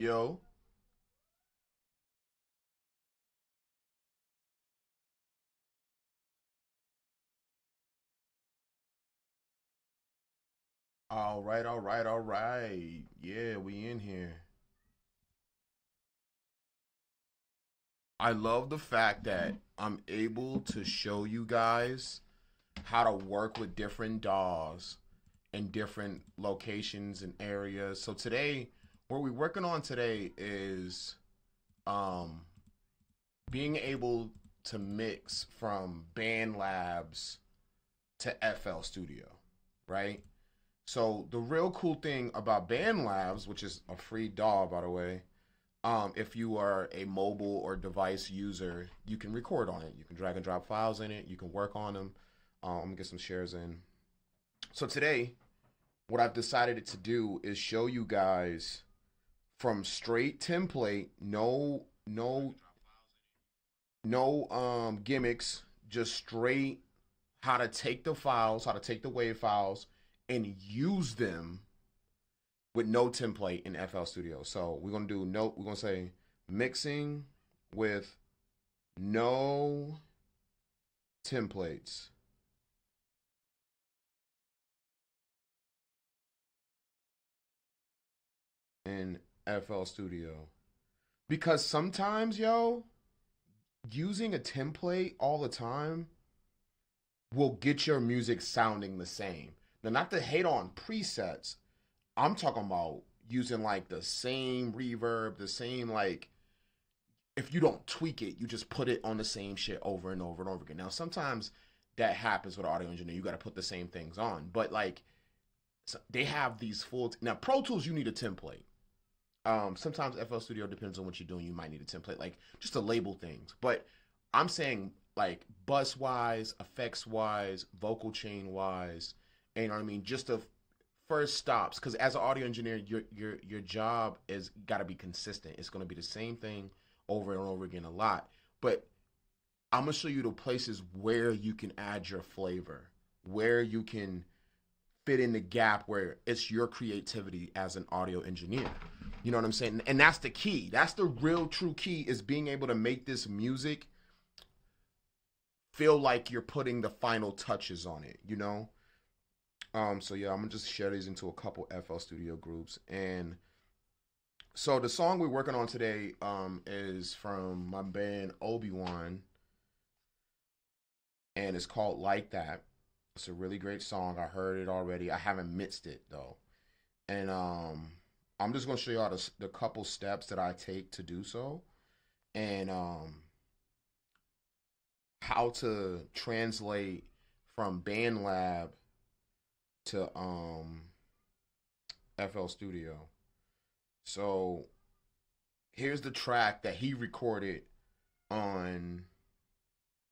Yo. All right, all right, all right. Yeah, we in here. I love the fact that I'm able to show you guys how to work with different DAWs in different locations and areas. So today, what we're working on today is um being able to mix from BandLabs to FL Studio, right? So the real cool thing about BandLabs, which is a free DAW by the way, if you are a mobile or device user, you can record on it. You can drag and drop files in it. You can work on them. I'm gonna get some shares in. So today, what I've decided to do is show you guys from straight template, no gimmicks, just straight how to take the files, how to take the WAV files and use them with no template in FL Studio. So we're gonna say mixing with no templates in FL Studio. Because sometimes, yo, using a template all the time will get your music sounding the same. Now, not to hate on presets, I'm talking about using like the same reverb, the same like if you don't tweak it, you just put it on the same shit over and over and over again. Now, sometimes that happens with an audio engineer. You got to put the same things on, but like they have these now Pro Tools. You need a template. Sometimes FL Studio depends on what you're doing. You might need a template, like just to label things. But I'm saying like bus wise, effects wise, vocal chain wise, and you know what I mean. Just the first stops, because as an audio engineer, your job is got to be consistent. It's going to be the same thing over and over again a lot. But I'm gonna show you the places where you can add your flavor, where you can fit in the gap where it's your creativity as an audio engineer. You know what I'm saying? And that's the key. That's the real true key, is being able to make this music feel like you're putting the final touches on it, you know? So yeah, I'm gonna just share these into a couple FL Studio groups. And so the song we're working on today is from my band OB Wan, and it's called Like That. It's a really great song. I heard it already. I haven't mixed it though. And I'm just gonna show you all the couple steps that I take to do so, and how to translate from BandLab to FL Studio. So here's the track that he recorded on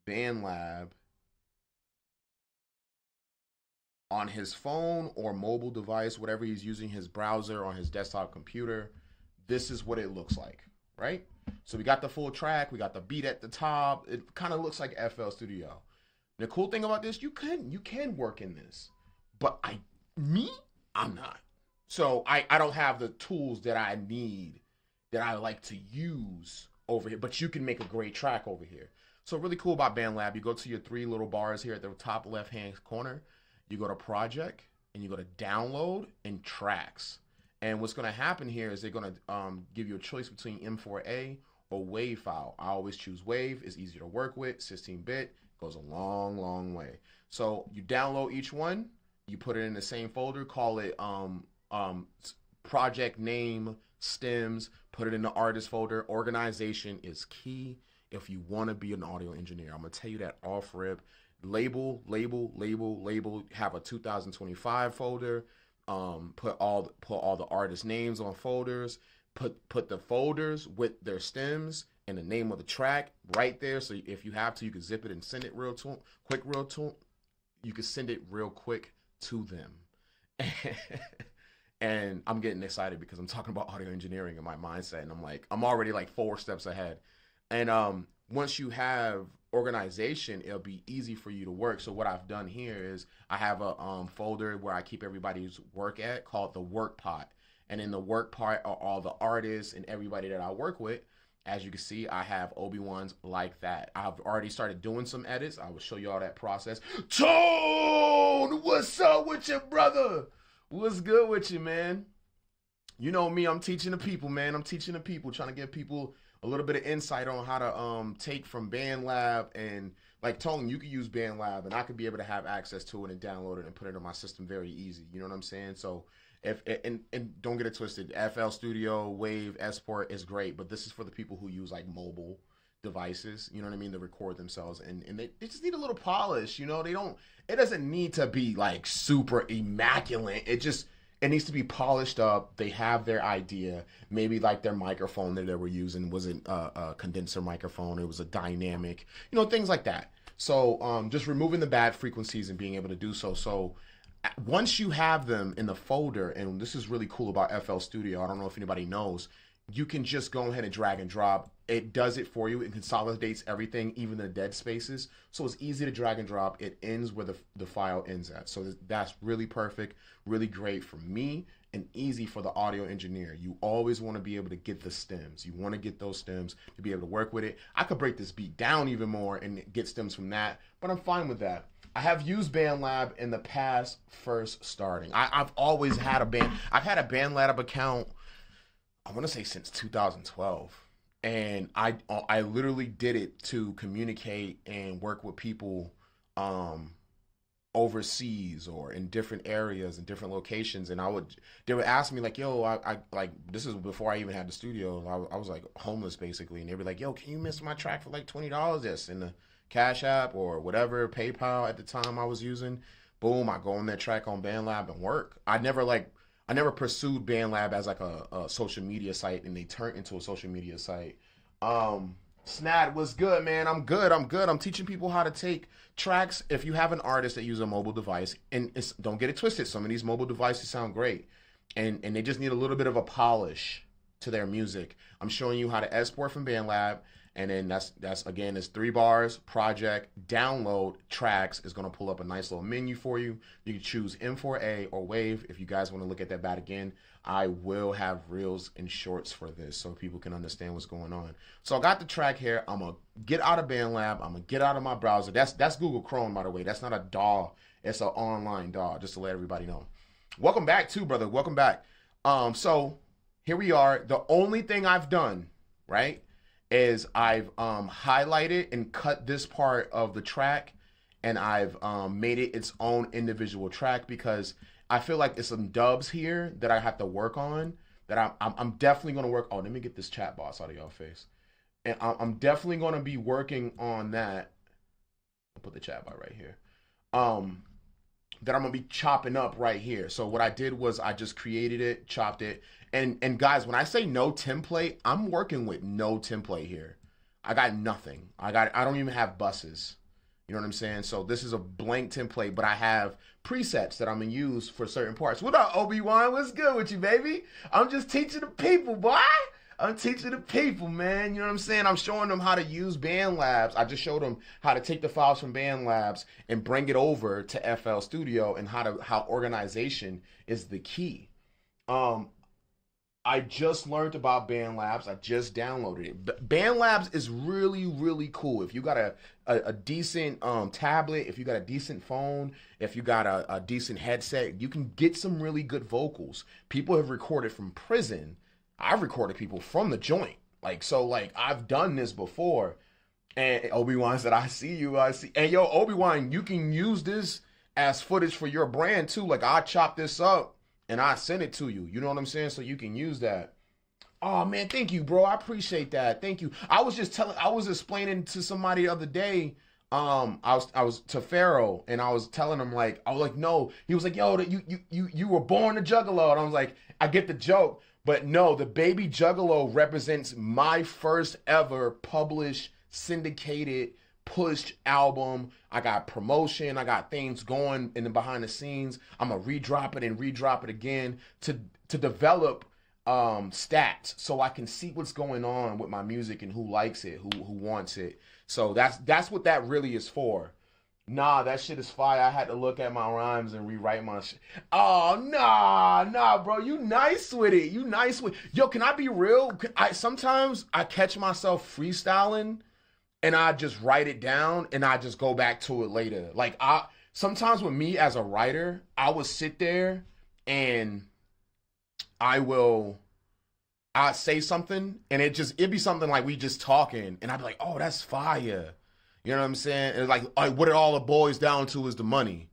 BandLab on his phone or mobile device, whatever he's using, his browser on his desktop computer. This is what it looks like, right? So we got the full track, we got the beat at the top. It kind of looks like FL Studio. The cool thing about this, you can work in this, but I'm not. So I don't have the tools that I need, that I like to use over here. But you can make a great track over here. So really cool about BandLab, you go to your three little bars here at the top left hand corner. You go to project and you go to download and tracks. And what's going to happen here is they're going to give you a choice between M4A or WAV file. I always choose WAV. It's easier to work with. 16-bit goes a long, long way. So you download each one. You put it in the same folder. Call it project name, stems. Put it in the artist folder. Organization is key if you want to be an audio engineer. I'm going to tell you that off rip. Label, label, label, label. Have a 2025 folder. Put all the artist names on folders. Put the folders with their stems and the name of the track right there. So if you have to, you can zip it and send it real to. You can send it real quick to them. And I'm getting excited because I'm talking about audio engineering in my mindset, and I'm already like 4 steps ahead. And once you have organization, it'll be easy for you to work. So what I've done here is I have a folder where I keep everybody's work at, called the work pot. And in the work part are all the artists and everybody that I work with. As you can see, I have OB Wans like that. I've already started doing some edits. I will show you all that process. Tone, what's up with you, brother? What's good with you, man? You know me, I'm teaching the people, man. I'm teaching the people, trying to give people a little bit of insight on how to take from BandLab, and like Tone, you could use BandLab and I could be able to have access to it and download it and put it on my system very easy. You know what I'm saying? So if and don't get it twisted, FL Studio, Wave, Export is great, but this is for the people who use like mobile devices, you know what I mean, to record themselves, and they just need a little polish, you know. It doesn't need to be like super immaculate. It needs to be polished up. They have their idea. Maybe like their microphone that they were using wasn't a condenser microphone. It was a dynamic, you know, things like that. So just removing the bad frequencies and being able to do so. So once you have them in the folder, and this is really cool about FL Studio, I don't know if anybody knows, you can just go ahead and drag and drop. It does it for you. It consolidates everything, even the dead spaces. So it's easy to drag and drop. It ends where the file ends at. So that's really perfect, really great for me, and easy for the audio engineer. You always want to be able to get the stems. You want to get those stems to be able to work with it. I could break this beat down even more and get stems from that, but I'm fine with that. I have used BandLab in the past first starting. I've always had I've had a BandLab account, I want to say since 2012. And I literally did it to communicate and work with people overseas or in different areas and different locations. And they would ask me like, yo, I like, this is before I even had the studio. I was like homeless basically. And they'd be like, yo, can you miss my track for like $20 this in the Cash App or whatever, PayPal at the time I was using. Boom, I go on that track on BandLab and work. I never pursued BandLab as like a social media site, and they turned into a social media site. Snad, what's good, man? I'm good. I'm teaching people how to take tracks. If you have an artist that uses a mobile device, and don't get it twisted, some of these mobile devices sound great, and they just need a little bit of a polish to their music. I'm showing you how to export from BandLab. And then that's again, it's 3 bars, project, download, tracks is going to pull up a nice little menu for you. You can choose M4A or Wave. If you guys want to look at that back again, I will have reels and shorts for this so people can understand what's going on. So I got the track here. I'm going to get out of BandLab. I'm going to get out of my browser. That's Google Chrome, by the way. That's not a DAW. It's an online DAW, just to let everybody know. Welcome back too, brother. Welcome back. So here we are. The only thing I've done, right, is I've highlighted and cut this part of the track, and I've made it its own individual track because I feel like there's some dubs here that I have to work on that I'm definitely going to work. Oh, let me get this chat box out of y'all face. And I'm definitely going to be working on that. I'll put the chat box right here. That I'm going to be chopping up right here. So what I did was I just created it, chopped it. And guys, when I say no template, I'm working with no template here. I got nothing. I don't even have buses. You know what I'm saying? So this is a blank template, but I have presets that I'm going to use for certain parts. What up, OB Wan? What's good with you, baby? I'm just teaching the people, boy. I'm teaching the people, man. You know what I'm saying? I'm showing them how to use BandLabs. I just showed them how to take the files from BandLabs and bring it over to FL Studio, and how organization is the key. I just learned about BandLabs. I just downloaded it. BandLabs is really, really cool. If you got a decent tablet, if you got a decent phone, if you got a decent headset, you can get some really good vocals. People have recorded from prison. I've recorded people from the joint. Like I've done this before. And Obi-Wan said, I see you, I see. And yo, Obi-Wan, you can use this as footage for your brand too. Like I chop this up and I send it to you. You know what I'm saying? So you can use that. Oh man, thank you, bro. I appreciate that. Thank you. I was explaining to somebody the other day. I was to Pharaoh, and I was telling him no. He was like, yo, you were born a juggalo. And I was like, I get the joke, but no, the Baby Juggalo represents my first ever published, syndicated, pushed album. I got promotion. I got things going in the behind the scenes. I'm gonna redrop it and redrop it again to develop stats so I can see what's going on with my music and who likes it, who wants it. So that's what that really is for. Nah, that shit is fire. I had to look at my rhymes and rewrite my shit. Oh, nah, bro. You nice with it. You nice with. Yo, can I be real? Sometimes I catch myself freestyling and I just write it down and I just go back to it later. Like I sometimes with me as a writer, I would sit there and I will I say something and it'd be something like we just talking and I'd be like, oh, that's fire. You know what I'm saying? And like what it all boils down to is the money,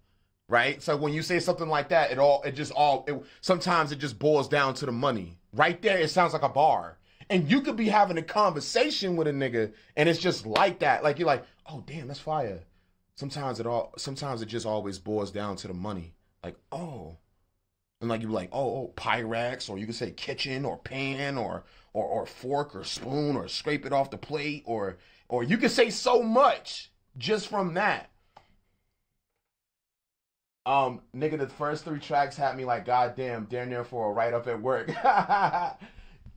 right? So when you say something like that, sometimes it just boils down to the money. Right there, it sounds like a bar. And you could be having a conversation with a nigga and it's just like that. Like you're like, oh damn, that's fire. Sometimes it just always boils down to the money. Like, oh. And like you like, oh, Pyrex, or you could say kitchen or pan or fork or spoon or scrape it off the plate or you could say so much just from that. Nigga, the first 3 tracks had me like, goddamn, damn near for a write up at work.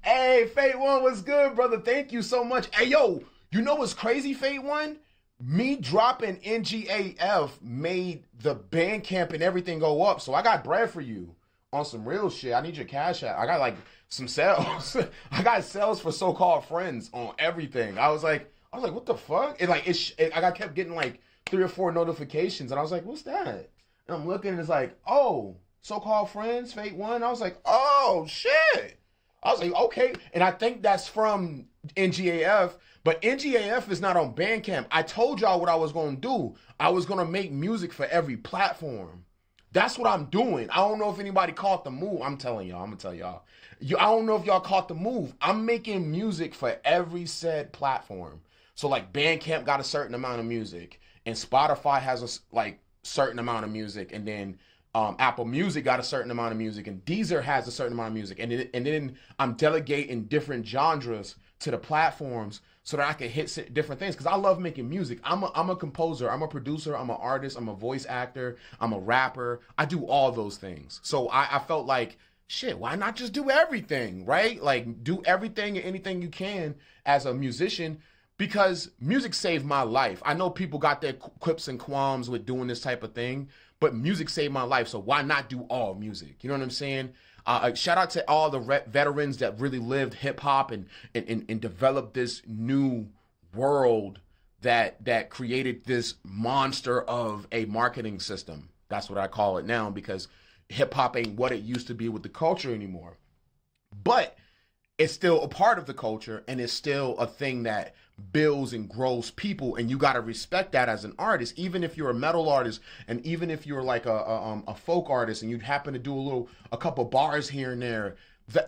Hey, Fate One was good, brother. Thank you so much. Hey, yo, you know what's crazy, Fate One? Me dropping NGAF made the Bandcamp and everything go up, so I got bread for you on some real shit. I need your cash app. I got like some sales. I got sales for so-called friends on everything. I was like, what the fuck? I got kept getting like 3 or 4 notifications, and I was like, what's that? And I'm looking, and it's like, oh, so-called friends, Fate One. I was like, oh shit. I was like, okay, and I think that's from NGAF, but NGAF is not on Bandcamp. I told y'all what I was gonna do. I was gonna make music for every platform. That's what I'm doing. I don't know if anybody caught the move. I'm gonna tell y'all. I don't know if y'all caught the move. I'm making music for every said platform. So like Bandcamp got a certain amount of music, and Spotify has a certain amount of music, and then Apple Music got a certain amount of music, and Deezer has a certain amount of music, and then I'm delegating different genres to the platforms so that I can hit different things, because I love making music. I'm a composer, I'm a producer, I'm an artist, I'm a voice actor, I'm a rapper. I do all those things. So I felt like, shit, why not just do everything, right? Like do everything and anything you can as a musician, because music saved my life. I know people got their quips and qualms with doing this type of thing, but music saved my life, so why not do all music? You know what I'm saying? Shout out to all the veterans that really lived hip hop and developed this new world that created this monster of a marketing system. That's what I call it now, because hip hop ain't what it used to be with the culture anymore. But it's still a part of the culture, and it's still a thing that builds and grows people, and you got to respect that as an artist, even if you're a metal artist, and even if you're like a folk artist, and you happen to do a couple bars here and there.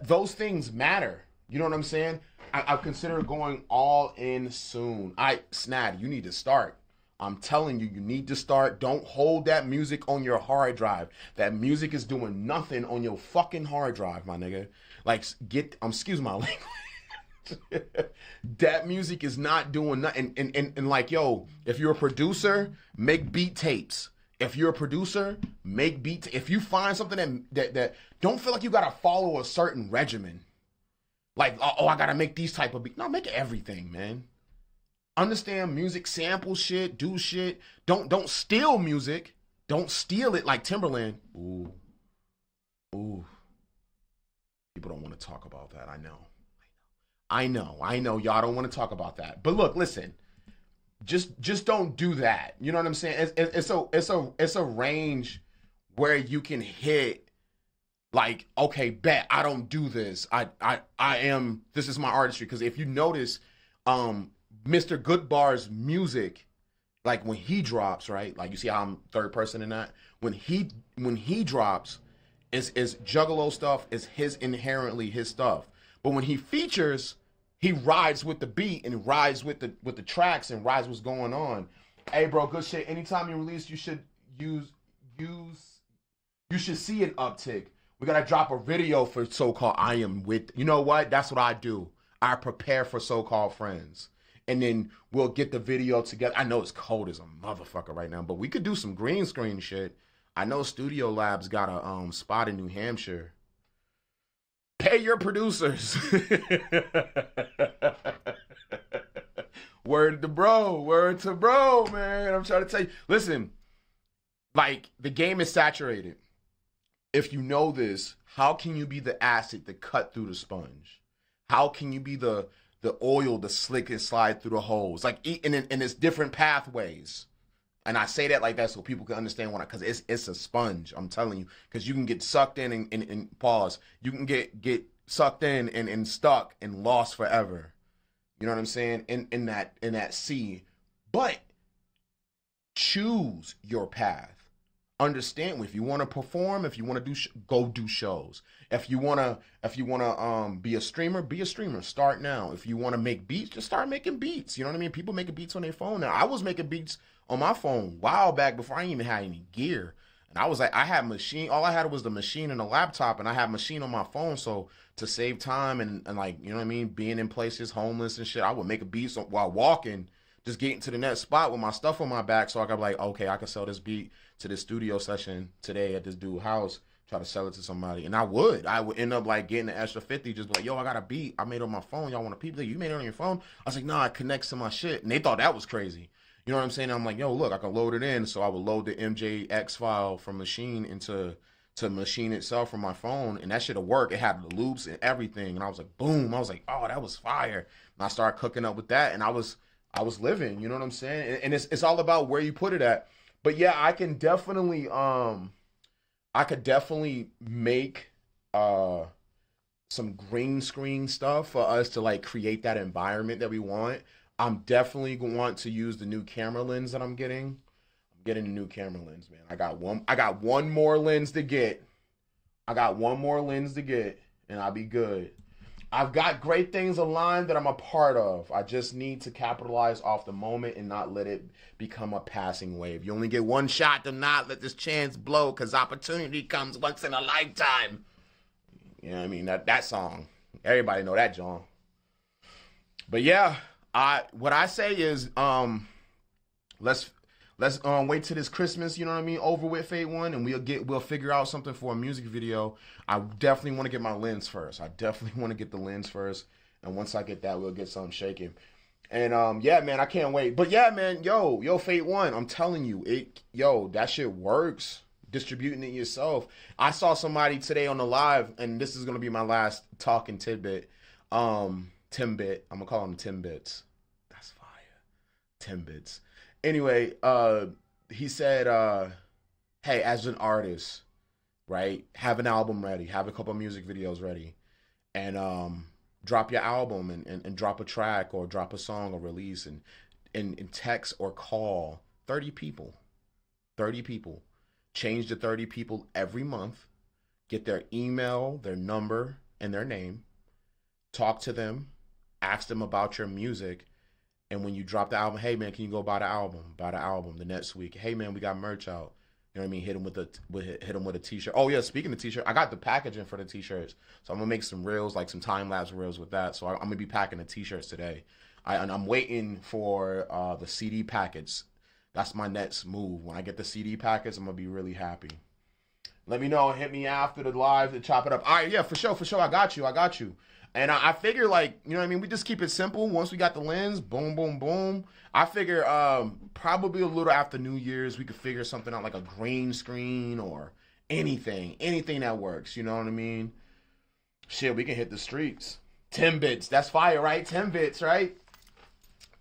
Those things matter. You know what I'm saying? I consider going all in soon. Snad, you need to start. I'm telling you, you need to start. Don't hold that music on your hard drive. That music is doing nothing on your fucking hard drive, my nigga. Like, excuse my language. That music is not doing nothing. And like, yo, if you're a producer, make beat tapes. If you're a producer, make beat. If you find something that don't feel like you gotta follow a certain regimen. Like, oh, I gotta make these type of beats. No, make everything, man. Understand music, sample shit, do shit. Don't steal music. Don't steal it like Timberland. Ooh. People don't want to talk about that. I know. Y'all don't want to talk about that. But look, listen. Just don't do that. You know what I'm saying? It's a range where you can hit, like, okay, bet I don't do this. This is my artistry. Because if you notice, Mr.Goodbarz music, like when he drops, right? Like you see how I'm third person in that? When he drops, is Juggalo stuff, is inherently his stuff. But when he features, he rides with the beat and rides with the tracks and rides what's going on. Hey bro, good shit. Anytime you release, you should see an uptick. We gotta drop a video for so-called I Am With. You know what? That's what I do. I prepare for so-called friends. And then we'll get the video together. I know it's cold as a motherfucker right now, but we could do some green screen shit. I know Studio Labs got a spot in New Hampshire. Pay your producers. Word to bro. Word to bro, man. I'm trying to tell you. Listen, like, the game is saturated. If you know this, how can you be the acid to cut through the sponge? How can you be the oil to slick and slide through the holes? Like, and it's different pathways. And I say that like that so people can understand why, because it's a sponge. I'm telling you, because you can get sucked in and pause. You can get sucked in and stuck and lost forever. You know what I'm saying? In that sea. But choose your path. Understand, if you want to perform, if you want to go do shows. If you wanna be a streamer, be a streamer. Start now. If you want to make beats, just start making beats. You know what I mean? People making beats on their phone now. I was making beats on my phone a while back before I even had any gear. And I was like, I had machine. All I had was the machine and the laptop, and I had machine on my phone. So to save time and like, you know what I mean, being in places homeless and shit, I would make a beat while walking, just getting to the next spot with my stuff on my back, so I could be like, okay, I can sell this beat to this studio session today at this dude's house, try to sell it to somebody. And I would end up like getting an extra 50, just like, yo, I got a beat I made on my phone. Y'all want a people? You made it on your phone? I was like, nah, it connects to my shit. And they thought that was crazy. You know what I'm saying? I'm like, yo, look, I can load it in. So I would load the MJX file from machine into machine itself from my phone, and that shit'll work. It had the loops and everything. And I was like, boom. I was like, oh, that was fire. And I started cooking up with that, and I was living, you know what I'm saying? And it's all about where you put it at. But yeah, I could definitely make some green screen stuff for us to like create that environment that we want. I'm definitely going to want to use the new camera lens that I'm getting. I'm getting a new camera lens, man. I got one more lens to get. And I'll be good. I've got great things aligned that I'm a part of. I just need to capitalize off the moment and not let it become a passing wave. You only get one shot, to not let this chance blow, because opportunity comes once in a lifetime. You know what I mean? That song. Everybody know that, John. But yeah, what I say is, let's wait till this Christmas, you know what I mean, over with Fate 1, and we'll figure out something for a music video. I definitely want to get my lens first. And once I get that, we'll get something shaking. And yeah, man, I can't wait. But yeah, man, yo, Fate 1, I'm telling you, that shit works. Distributing it yourself. I saw somebody today on the live, and this is gonna be my last talking tidbit. Timbit. I'm gonna call him Timbits. That's fire. Timbits. Anyway, he said, hey, as an artist, right, have an album ready, have a couple music videos ready, and drop your album and drop a track or drop a song or release and text or call 30 people. 30 people. Change the 30 people every month. Get their email, their number, and their name. Talk to them. Ask them about your music. And when you drop the album, hey, man, can you go buy the album? Buy the album the next week. Hey, man, we got merch out. You know what I mean? Hit them with a t-shirt. Oh, yeah, speaking of t-shirt, I got the packaging for the t-shirts. So I'm going to make some reels, like some time-lapse reels with that. So I'm going to be packing the t-shirts today. And I'm waiting for the CD packets. That's my next move. When I get the CD packets, I'm going to be really happy. Let me know. Hit me after the live to chop it up. All right, yeah, for sure. I got you. And I figure, like, you know what I mean? We just keep it simple. Once we got the lens, boom, boom, boom. I figure probably a little after New Year's, we could figure something out, like a green screen or anything that works. You know what I mean? Shit, we can hit the streets. 10 bits. That's fire, right? 10 bits, right?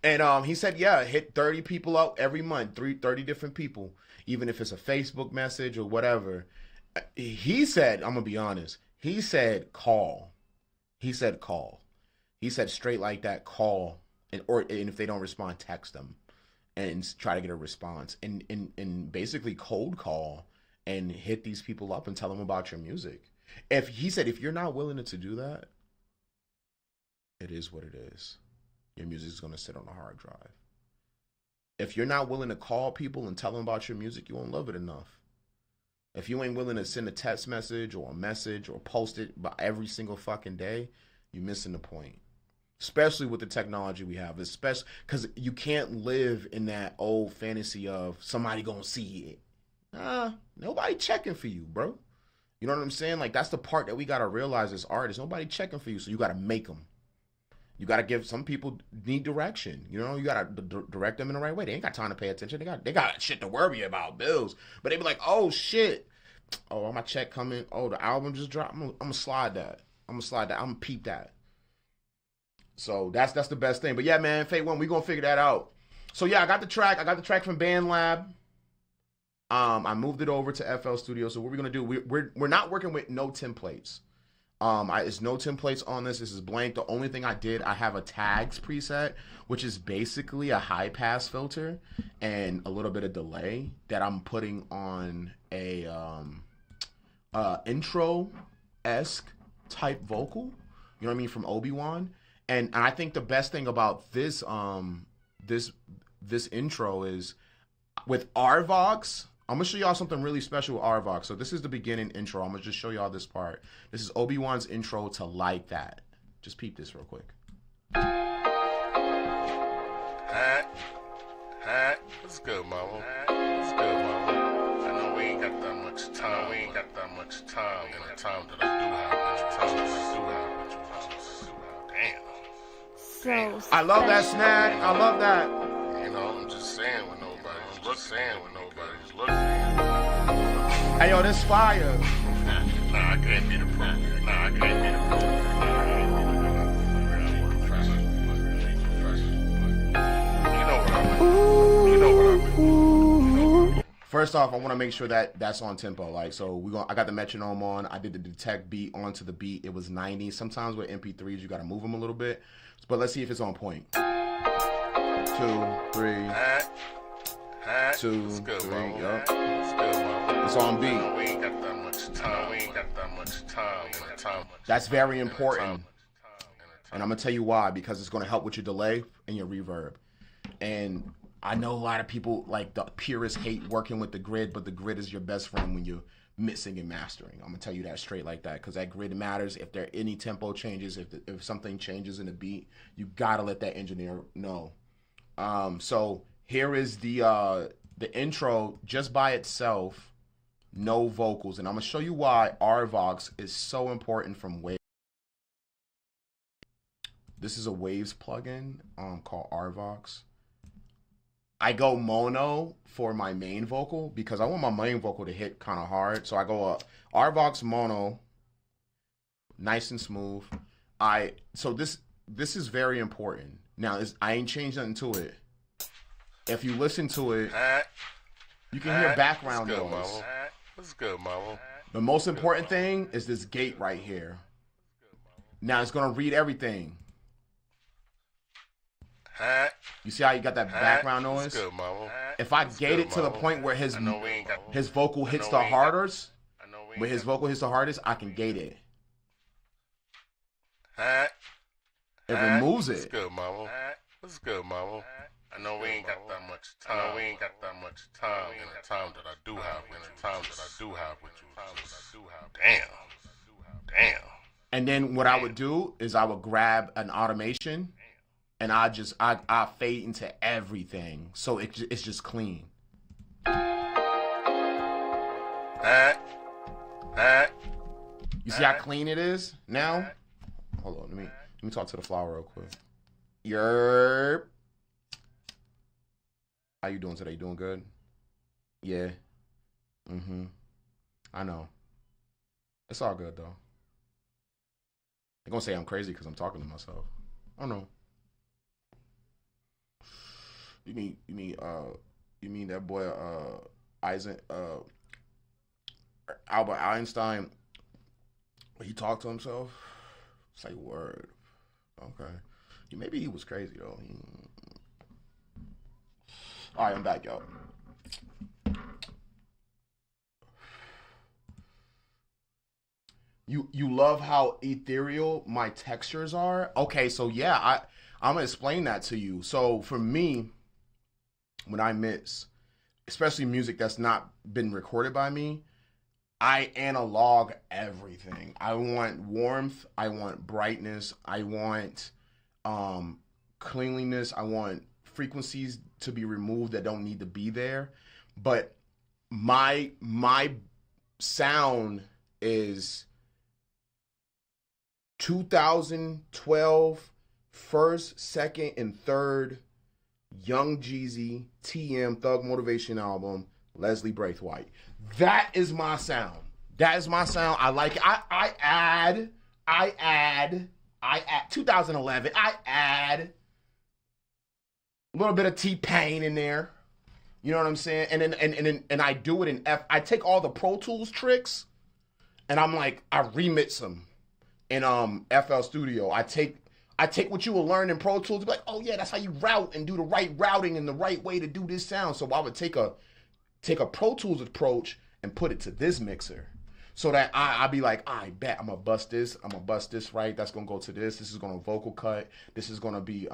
And he said, yeah, hit 30 people up every month, 30 different people, even if it's a Facebook message or whatever. He said, I'm going to be honest, he said call. He said call. He said straight like that, call. And if they don't respond, text them and try to get a response. And basically cold call and hit these people up and tell them about your music. He said, if you're not willing to do that, it is what it is. Your music is going to sit on a hard drive. If you're not willing to call people and tell them about your music, you won't love it enough. If you ain't willing to send a text message or a message or post it by every single fucking day, you're missing the point. Especially with the technology we have. Especially because you can't live in that old fantasy of somebody going to see it. Nobody checking for you, bro. You know what I'm saying? Like, that's the part that we got to realize as artists. Nobody checking for you, so you got to make them. You got to give some people need direction. You know, you got to direct them in the right way. They ain't got time to pay attention. They got shit to worry about, bills. But they be like, oh shit, oh my check coming. Oh, the album just dropped. I'm gonna slide that. I'm gonna peep that. So that's the best thing. But yeah, man, Fate One, we gonna figure that out. So yeah, I got the track from BandLab. I moved it over to FL Studio. So what we're gonna do? We're not working with no templates. It's no templates on this. This is blank. The only thing I did, I have a tags preset, which is basically a high pass filter and a little bit of delay that I'm putting on a intro-esque type vocal. You know what I mean, from OB Wan. And I think the best thing about this this intro is with RVox. I'm gonna show y'all something really special with RVox. So this is the beginning intro. I'm gonna just show y'all this part. This is OB Wan's intro to Like That. Just peep this real quick. What's good, mama? What's good, mama? I know we ain't got that much time. We ain't got that much time. In the time that I do have, Damn. So I love that, Snag. I love that. You know, I'm just saying when nobody's looking. Hey, yo, this fire. Nah, I can't be the pro. You know what I mean. First off, I want to make sure that that's on tempo. Like, so I got the metronome on. I did the detect beat onto the beat. It was 90. Sometimes with MP3s, you got to move them a little bit. But let's see if it's on point. 2, 3, 2, 3. Yup. It's on beat. We ain't got that much time. That's very important. And I'm going to tell you why. Because it's going to help with your delay and your reverb. And I know a lot of people, like the purists, hate working with the grid, but the grid is your best friend when you're mixing and mastering. I'm gonna tell you that straight like that, because that grid matters. If there are any tempo changes, if something changes in the beat, you gotta let that engineer know. So here is the intro just by itself, no vocals, and I'm gonna show you why RVox is so important from Waves. This is a Waves plugin called RVox. I go mono for my main vocal because I want my main vocal to hit kind of hard. So I go RVox mono, nice and smooth. So this is very important. Now I ain't changed nothing to it. If you listen to it, you can hear background noise. What's good, mama? The most important thing is this gate right here. Now it's gonna read everything. You see how you got that background noise? Good, mama. If I gate it to the point where his vocal hits the hardest, I can gate it. It removes it. What's good, mama? What's good, mama? I know we ain't got that much time. In the time that I do have with you. Damn. And then what I would do is I would grab an automation and I fade into everything, so it's just clean. You see how clean it is now? Hold on, let me talk to the flower real quick. Yerp. How you doing today? You doing good? Yeah. I know. It's all good though. They're gonna say I'm crazy because I'm talking to myself. I don't know. You mean that boy Albert Einstein, when he talked to himself? Say word. Okay. Maybe he was crazy though. Alright, I'm back, y'all. You love how ethereal my textures are? Okay, so yeah, I'm gonna explain that to you. So for me, when I mix, especially music that's not been recorded by me, I analog everything. I want warmth, I want brightness, I want cleanliness, I want frequencies to be removed that don't need to be there. But my sound is 2012 first, second, and third Young Jeezy, TM, Thug Motivation album, Leslie Braithwaite. That is my sound. That is my sound. I like it. I add 2011. I add a little bit of T-Pain in there. You know what I'm saying? And I do it in I take all the Pro Tools tricks and I'm like, I remix them in FL Studio. I take what you will learn in Pro Tools, be like, oh yeah, that's how you route and do the right routing and the right way to do this sound. So I would take a Pro Tools approach and put it to this mixer. So that I'll be like, I bet I'm gonna bust this right. That's gonna go to this. This is gonna vocal cut. This is gonna be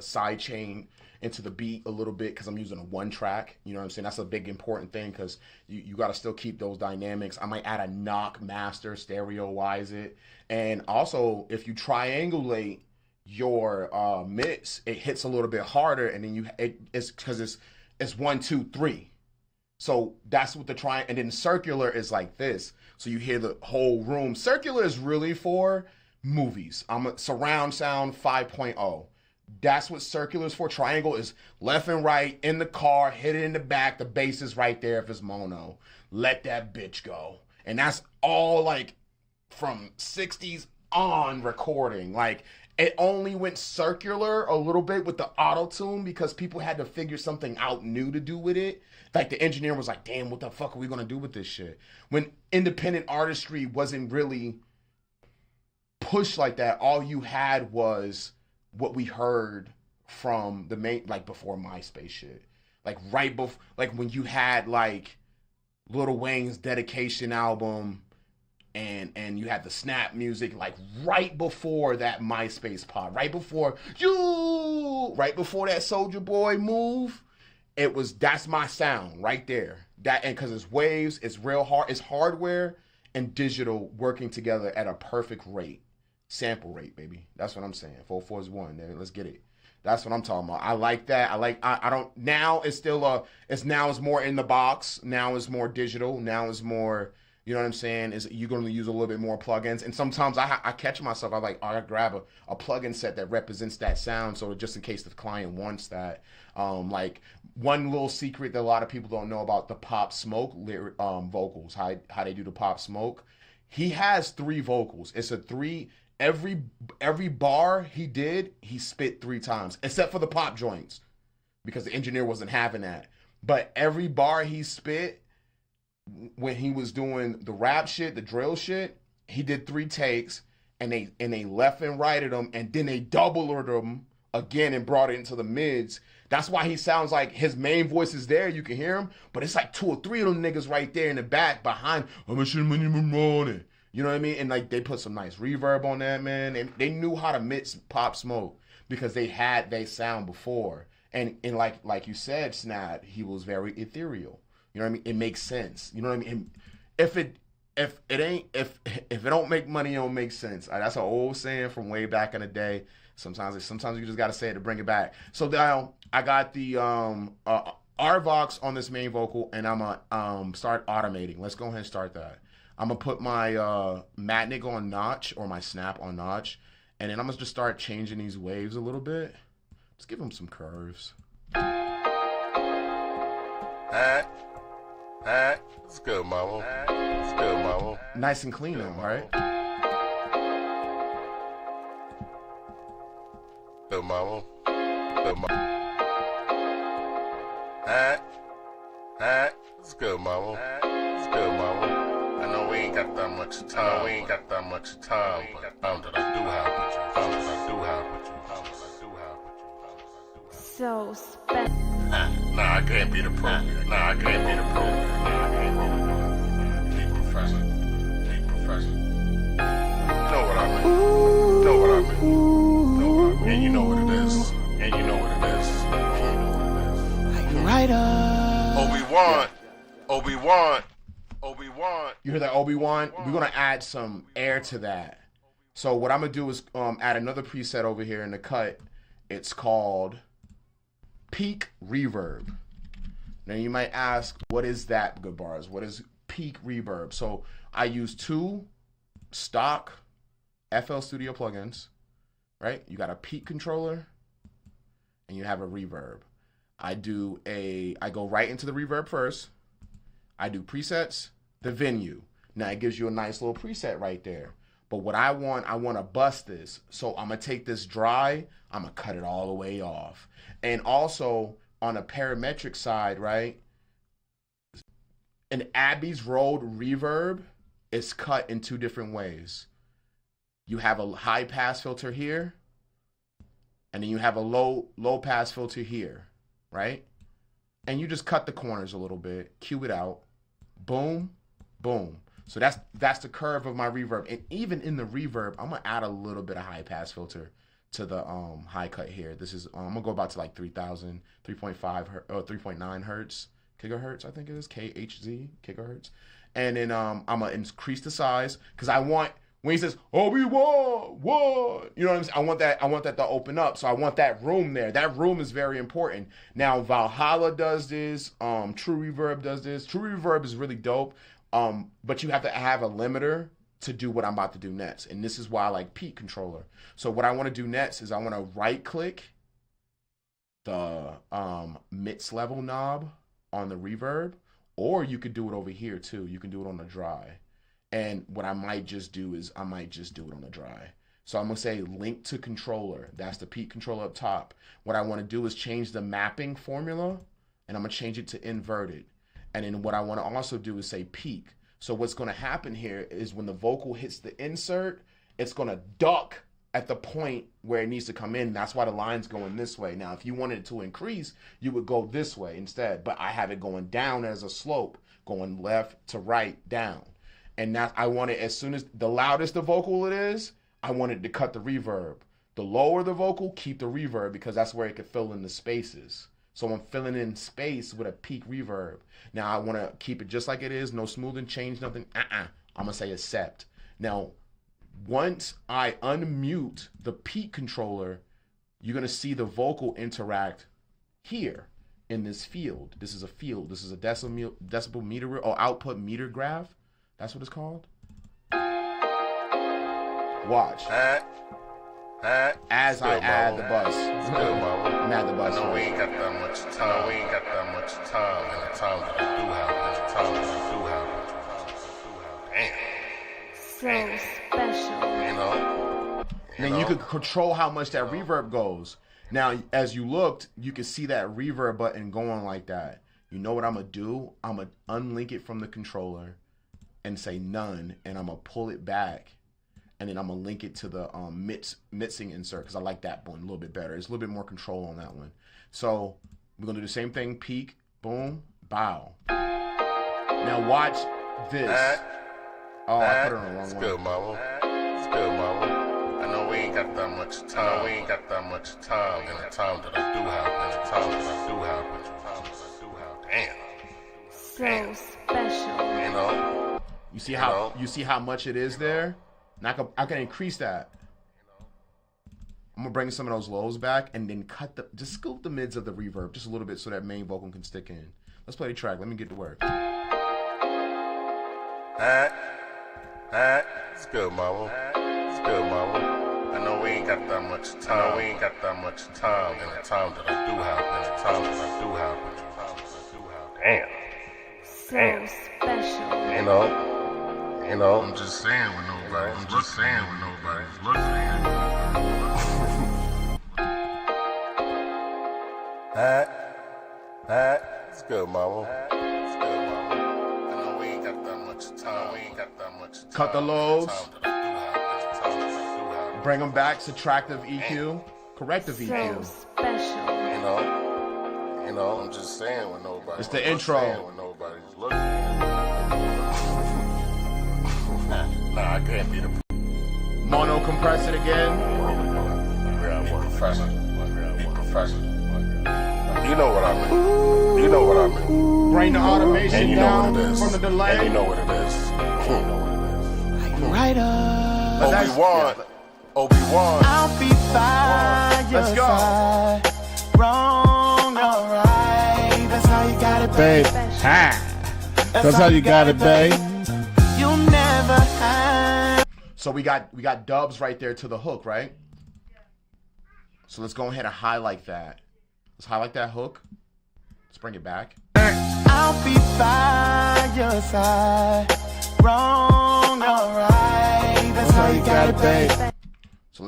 side chain into the beat a little bit because I'm using a one track. You know what I'm saying? That's a big important thing because you got to still keep those dynamics. I might add a knock master, stereo-wise it. And also, if you triangulate your mix, it hits a little bit harder, and then it's because it's 1, 2, 3. So that's what the triangle, and then circular is like this. So you hear the whole room. Circular is really for movies. I'm a surround sound 5.0. That's what circular is for. Triangle is left and right, in the car, hit it in the back. The bass is right there if it's mono. Let that bitch go. And that's all like from 60s on recording. Like it only went circular a little bit with the auto-tune because people had to figure something out new to do with it. Like the engineer was like, damn, what the fuck are we gonna do with this shit? When independent artistry wasn't really pushed like that, all you had was what we heard from the main, like before MySpace shit, like right before, like when you had like Lil Wayne's dedication album and you had the Snap music, like right before that MySpace pop, right before that Soulja Boy move, that's my sound right there. That, and because it's waves, it's real hard, it's hardware and digital working together at a perfect rate. Sample rate, baby. That's what I'm saying. 4/4 is 1. Let's get it. That's what I'm talking about. I like that. I don't, now it's still it's more in the box. Now it's more digital. Now it's more, you know what I'm saying? You're going to use a little bit more plugins. And sometimes I catch myself, I grab a plugin set that represents that sound. So just in case the client wants that. Like one little secret that a lot of people don't know about the Pop Smoke vocals, how they do the Pop Smoke. He has 3 vocals. It's a 3. Every bar he spit 3 times, except for the pop joints, because the engineer wasn't having that. But every bar he spit, when he was doing the rap shit, the drill shit, he did 3 takes, and they left and righted them, and then they doubled them again and brought it into the mids. That's why he sounds like his main voice is there, you can hear him, but it's like 2 or 3 of them niggas right there in the back behind. You know what I mean? And like they put some nice reverb on that, man. And they knew how to mix Pop Smoke because they had their sound before. And like you said, Snap, he was very ethereal. You know what I mean? It makes sense. You know what I mean? And if it don't make money, it don't make sense. That's an old saying from way back in the day. Sometimes you just gotta say it to bring it back. So now I got the RVox on this main vocal, and I'm gonna start automating. Let's go ahead and start that. I'm going to put my Matnik on notch, or my Snap on notch, and then I'm going to just start changing these waves a little bit. Just give them some curves. It's good, mama. It's good, mama. Nice and clean, though, right? Good, mama. Good, mama. It's good, mama. It's good, mama. We ain't got that much time. But found that I do have with you. So special. Nah, I can't be the pro. Be professional. Know what I mean. And you know what it is. Right up. OB Wan. You hear that, OB Wan? We're going to add some air to that. So what I'm going to do is add another preset over here in the cut. It's called Peak Reverb. Now you might ask, what is that, Goodbarz? What is Peak Reverb? So I use 2 stock FL Studio plugins, right? You got a peak controller and you have a reverb. I go right into the reverb first. I do presets, the venue. Now it gives you a nice little preset right there. But what I want to bust this. So I'm going to take this dry, I'm going to cut it all the way off. And also on a parametric side, right? An Abbey's Road reverb is cut in 2 different ways. You have a high pass filter here, and then you have a low pass filter here, right? And you just cut the corners a little bit, cue it out, boom, boom. So that's the curve of my reverb. And even in the reverb, I'm gonna add a little bit of high pass filter to the high cut here. This is I'm gonna go about to like 3,000, 3.9 hertz, gigahertz, I think it is, KHZ, gigahertz. And then I'm gonna increase the size because I want, when he says OB Wan, you know what I'm saying? I want that to open up. So I want that room there. That room is very important. Now Valhalla does this. True Reverb does this. True Reverb is really dope. But you have to have a limiter to do what I'm about to do next. And this is why I like peak controller. So what I want to do next is I want to right click the mix level knob on the reverb, or you could do it over here too. You can do it on the dry. And what I might just do is I might just do it on the dry. So I'm going to say link to controller. That's the peak controller up top. What I want to do is change the mapping formula, and I'm going to change it to inverted. And then what I want to also do is say peak. So what's going to happen here is when the vocal hits the insert, it's going to duck at the point where it needs to come in. That's why the line's going this way. Now, if you wanted it to increase, you would go this way instead. But I have it going down as a slope, going left to right, down. And that I want it, as soon as the loudest the vocal it is, I want it to cut the reverb. The lower the vocal, keep the reverb, because that's where it can fill in the spaces. So I'm filling in space with a peak reverb. Now I want to keep it just like it is, no smoothing, change nothing. I'm gonna say accept. Now, once I unmute the peak controller, you're gonna see the vocal interact here in this field. This is a field. This is a decibel meter or output meter graph. That's what it's called. Watch. As I add the bus. I'm at the bus. I know we ain't got that much time. We ain't got that much time. And the time that I do have, the time that I do have. Damn. So special. You know? Then you could control how much that reverb goes. Now, as you looked, you can see that reverb button going like that. You know what I'm going to do? I'm going to unlink it from the controller and say none, and I'm going to pull it back. And then I'm going to link it to the mixing insert, because I like that one a little bit better. There's a little bit more control on that one. So we're going to do the same thing. Peak, boom, bow. Now watch this. I put it on the wrong it's one. Good, mama. It's good, mama. I know we ain't got that much time. We ain't got that much time. And the time that I do have, and the time that I do have, and the time that I do have. Damn. So special. You know? You see how much it is there? Now I can increase that. I'm gonna bring some of those lows back and then just scoop the mids of the reverb just a little bit so that main vocal can stick in. Let's play the track. Let me get to work. It's good, mama. It's good, mama. I know we ain't got that much time. We ain't got that much time. And the time that I do have, and the time that I do have, and the time that I do have. Damn. So special. You know? You know, I'm just saying with nobody. I'm just saying with nobody's looking. It's good, mama. It's good, mama. I know we ain't got that much time. We ain't got that much time. Cut the lows. Have. Bring them back. Subtractive EQ. Corrective So EQ. special. You know, I'm just saying with nobody. It's the intro. Saying with nobody's looking. Nah, I can't be the Mono compress it again. Professional. You know what I mean. You know what I mean. Bring the automation And you know down what it is. from the delay. And you know what it is. Right up. That's- OB Wan. OB Wan. I'll be by your Let's go. side. Wrong, alright. That's how you got it, babe. That's how you got it, babe. You'll never have. So we got dubs right there to the hook, right? So let's go ahead and highlight that. Let's highlight that hook. Let's bring it back. I'll be by your side. Wrong or right. That's how you got it, babe. So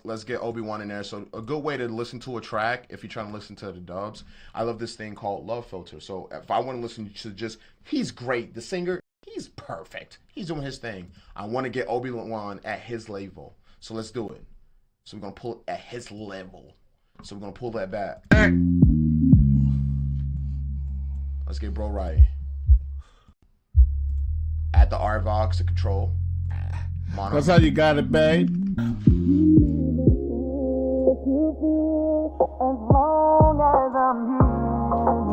let's get OB Wan in there. So a good way to listen to a track, if you're trying to listen to the dubs, I love this thing called Love Filter. So if I want to listen to just, he's great. The singer, he's perfect. He's doing his thing. I want to get OB Wan at his level. So let's do it. So we're going to pull it at his level. So we're going to pull that back. Let's get bro right. Add the RVox to control. Mono. That's how you got it, babe.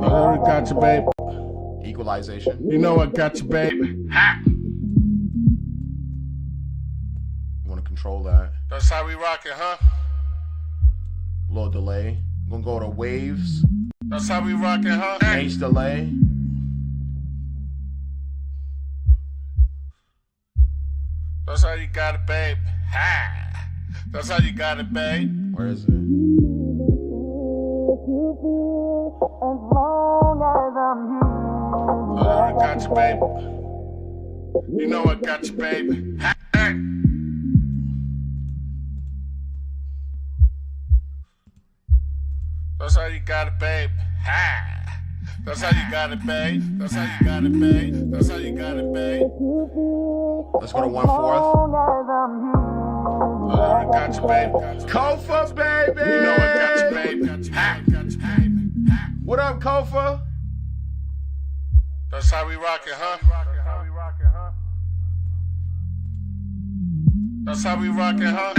I got you, babe. Equalization. You know I got you, babe. You want to control that. That's how we rock it, huh? Little delay. We're gonna go to waves. That's how we rock it, huh? H delay. That's how you got it, babe. Ha! That's how you got it, babe. Where is it? I got you, babe. You know I got you, babe. Ha! That's how you got it, babe. Ha! That's how you got it, babe. That's how you got it, babe. That's how you got it, babe. Let's go to 1/4. I got you, babe. Kofa, baby! You know I got you, babe. Ha! What up, Kofa? That's how we rock it, huh? That's how we rock it, huh?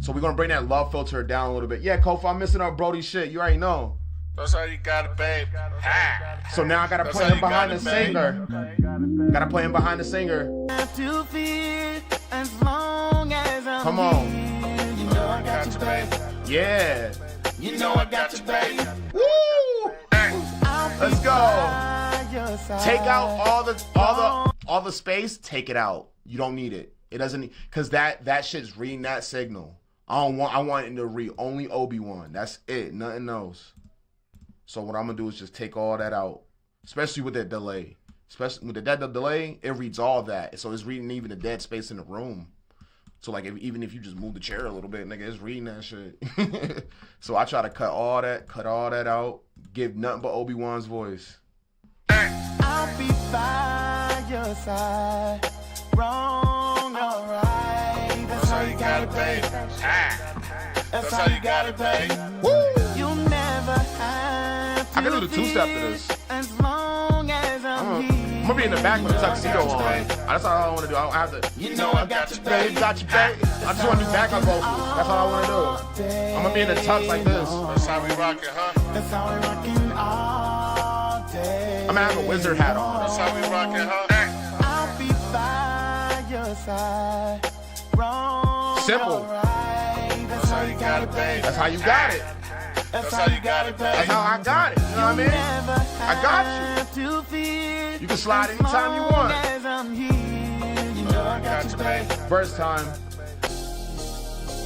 So we're gonna bring that love filter down a little bit. Yeah, Kofa, I'm missing our Brody shit. You already know. That's how you got it, babe. Ha! So now I gotta That's play how him you got behind the it, babe. singer. Gotta play him behind the singer. To feel as long as I'm Come on. here. You know I got you, babe. Yeah. You know I got you, babe. Woo! Let's go. By your side. Take out all the space. Take it out. You don't need it. It doesn't, cause that shit's reading that signal. I want it to read only OB Wan. That's it. Nothing else. So what I'm gonna do is just take all that out, especially with that delay. Especially with that delay, it reads all that. So it's reading even the dead space in the room. So like even if you just move the chair a little bit, nigga, it's reading that shit. So I try to cut all that out, give nothing but OB Wan's voice. I'll be by your side. Wrong or right. That's how you got it, babe. Ha! That's how you got it, babe. Woo! You'll never have to I can do the two-step to this. as long as I'm here. I'm gonna be in the back with a tuxedo on. That's all I want to do. I don't have to. You know I got you, Babe, got you, babe. I just want to do backup vocals. That's all I want to do. I'm gonna be in the tux like this. That's how we rock it, huh? That's how we rockin' all day. I'm gonna have a wizard hat on. That's how we rock it, huh? I'll be by your side. Wrong Simple. or right. That's how you got it, babe. That's how you got it. That's how you got it, That's babe. how I got it. You know what I mean? I got you. You can slide anytime you want. As I'm here, you know I got you, babe. First time.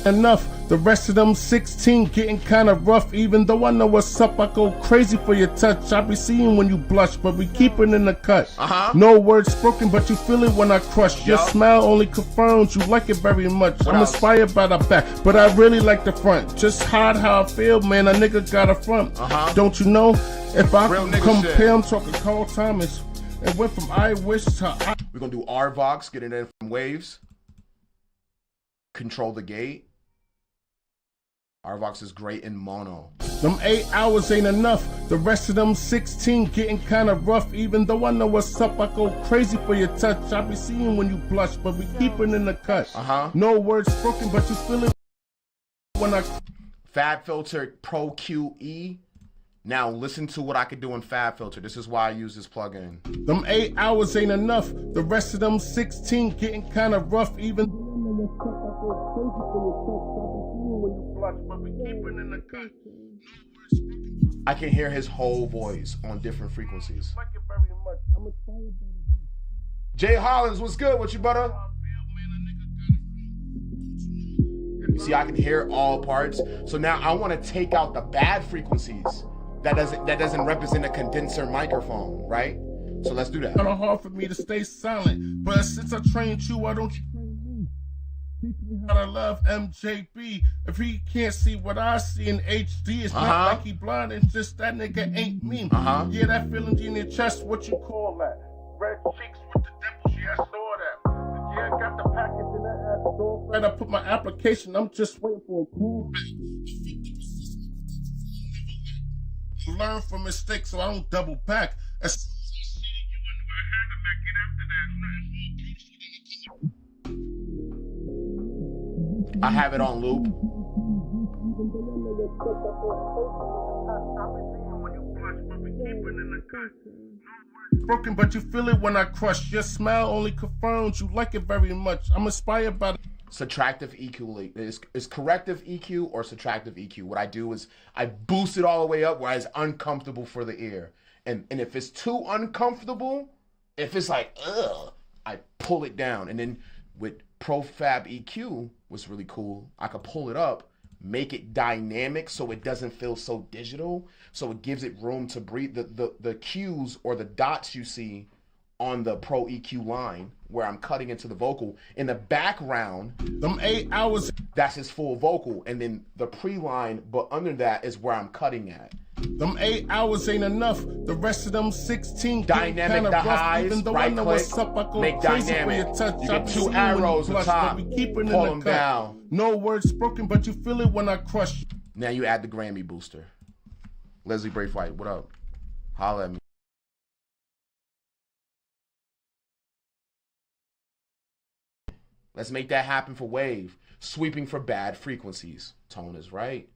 Enough. The rest of them 16 getting kinda rough. Even though I know what's up, I go crazy for your touch. I be seeing when you blush, but we keep it in the cut. No words spoken, but you feel it when I crush. Your Yup. smile only confirms you like it very much. What I'm else? inspired by the back, but I really like the front. Just hide how I feel, man. A nigga got a front. Don't you know? If I Real could nigga compare, shit. I'm talking Carl Thomas. It went from I wish to I. We're gonna do RVox, get it in from waves. Control the gate. RVox is great in mono. Them 8 hours ain't enough. The rest of them 16 getting kinda rough. Even though I know what's up, I go crazy for your touch. I be seeing when you blush, but we keep it in the cut. No words spoken, but you feel it when I. Fab Filter Pro QE. Now listen to what I could do in Fab Filter. This is why I use this plugin. Them 8 hours ain't enough. The rest of them 16 getting kinda rough. Even I can hear his whole voice on different frequencies. Jay Hollins, what's good with you, brother? You see, I can hear all parts. So now I want to take out the bad frequencies that doesn't represent a condenser microphone, right? So let's do that. Kind of hard for me to stay silent, but since I trained you, why don't you train me? Teach me how to love MJB. If he can't see what I see in HD, it's not like he blind, it's just that nigga ain't me. Yeah, that feeling in your chest, what you call that? Red cheeks with the dimples, yeah, I saw that. Yeah, I got the package in that ass store. Right, I put my application, I'm just waiting for a call back. Learn from mistakes so I don't double back. I have it on loop. Broken, but you feel it when I crush. Your smile only confirms you like it very much. I'm inspired by subtractive EQ. Is corrective EQ or subtractive EQ. What I do is I boost it all the way up where it's uncomfortable for the ear. And if it's too uncomfortable, if it's like, ugh, I pull it down. And then with Profab EQ, what's really cool, I could pull it up, make it dynamic so it doesn't feel so digital. So it gives it room to breathe. The cues or the dots you see on the Pro EQ line where I'm cutting into the vocal, in the background, them 8 hours, that's his full vocal. And then the pre-line, but under that is where I'm cutting at. Them 8 hours ain't enough. The rest of them 16 dynamic, the highs, even though right I know click, what's up, I go make crazy dynamic. For your touch. You get 2 arrows on top, pull them down. No words spoken, but you feel it when I crush. Now you add the Grammy booster. Leslie Braithwaite, what up? Holla at me. Let's make that happen for Wave. Sweeping for bad frequencies. Tone is right.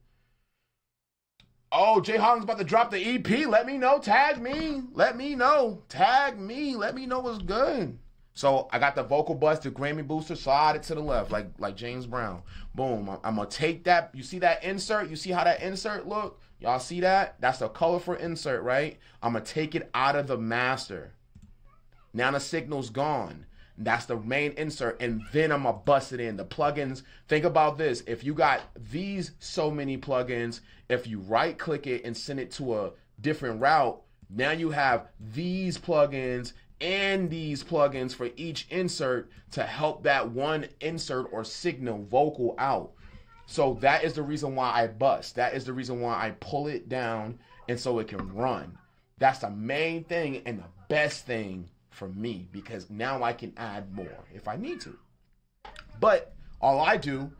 Oh, Jay Holland's about to drop the EP. Let me know. Tag me. Let me know. Tag me. Let me know what's good. So I got the vocal bus, the Grammy booster, slide it to the left like James Brown. Boom. I'm going to take that. You see that insert? You see how that insert look? Y'all see that? That's the colorful insert, right? I'm going to take it out of the master. Now the signal's gone. That's the main insert, and then I'm gonna bust it in. The plugins, think about this. If you got these so many plugins, if you right click it and send it to a different route, now you have these plugins and these plugins for each insert to help that one insert or signal vocal out. So that is the reason why I bust. That is the reason why I pull it down and so it can run. That's the main thing and the best thing for me, because now I can add more if I need to. But all I do,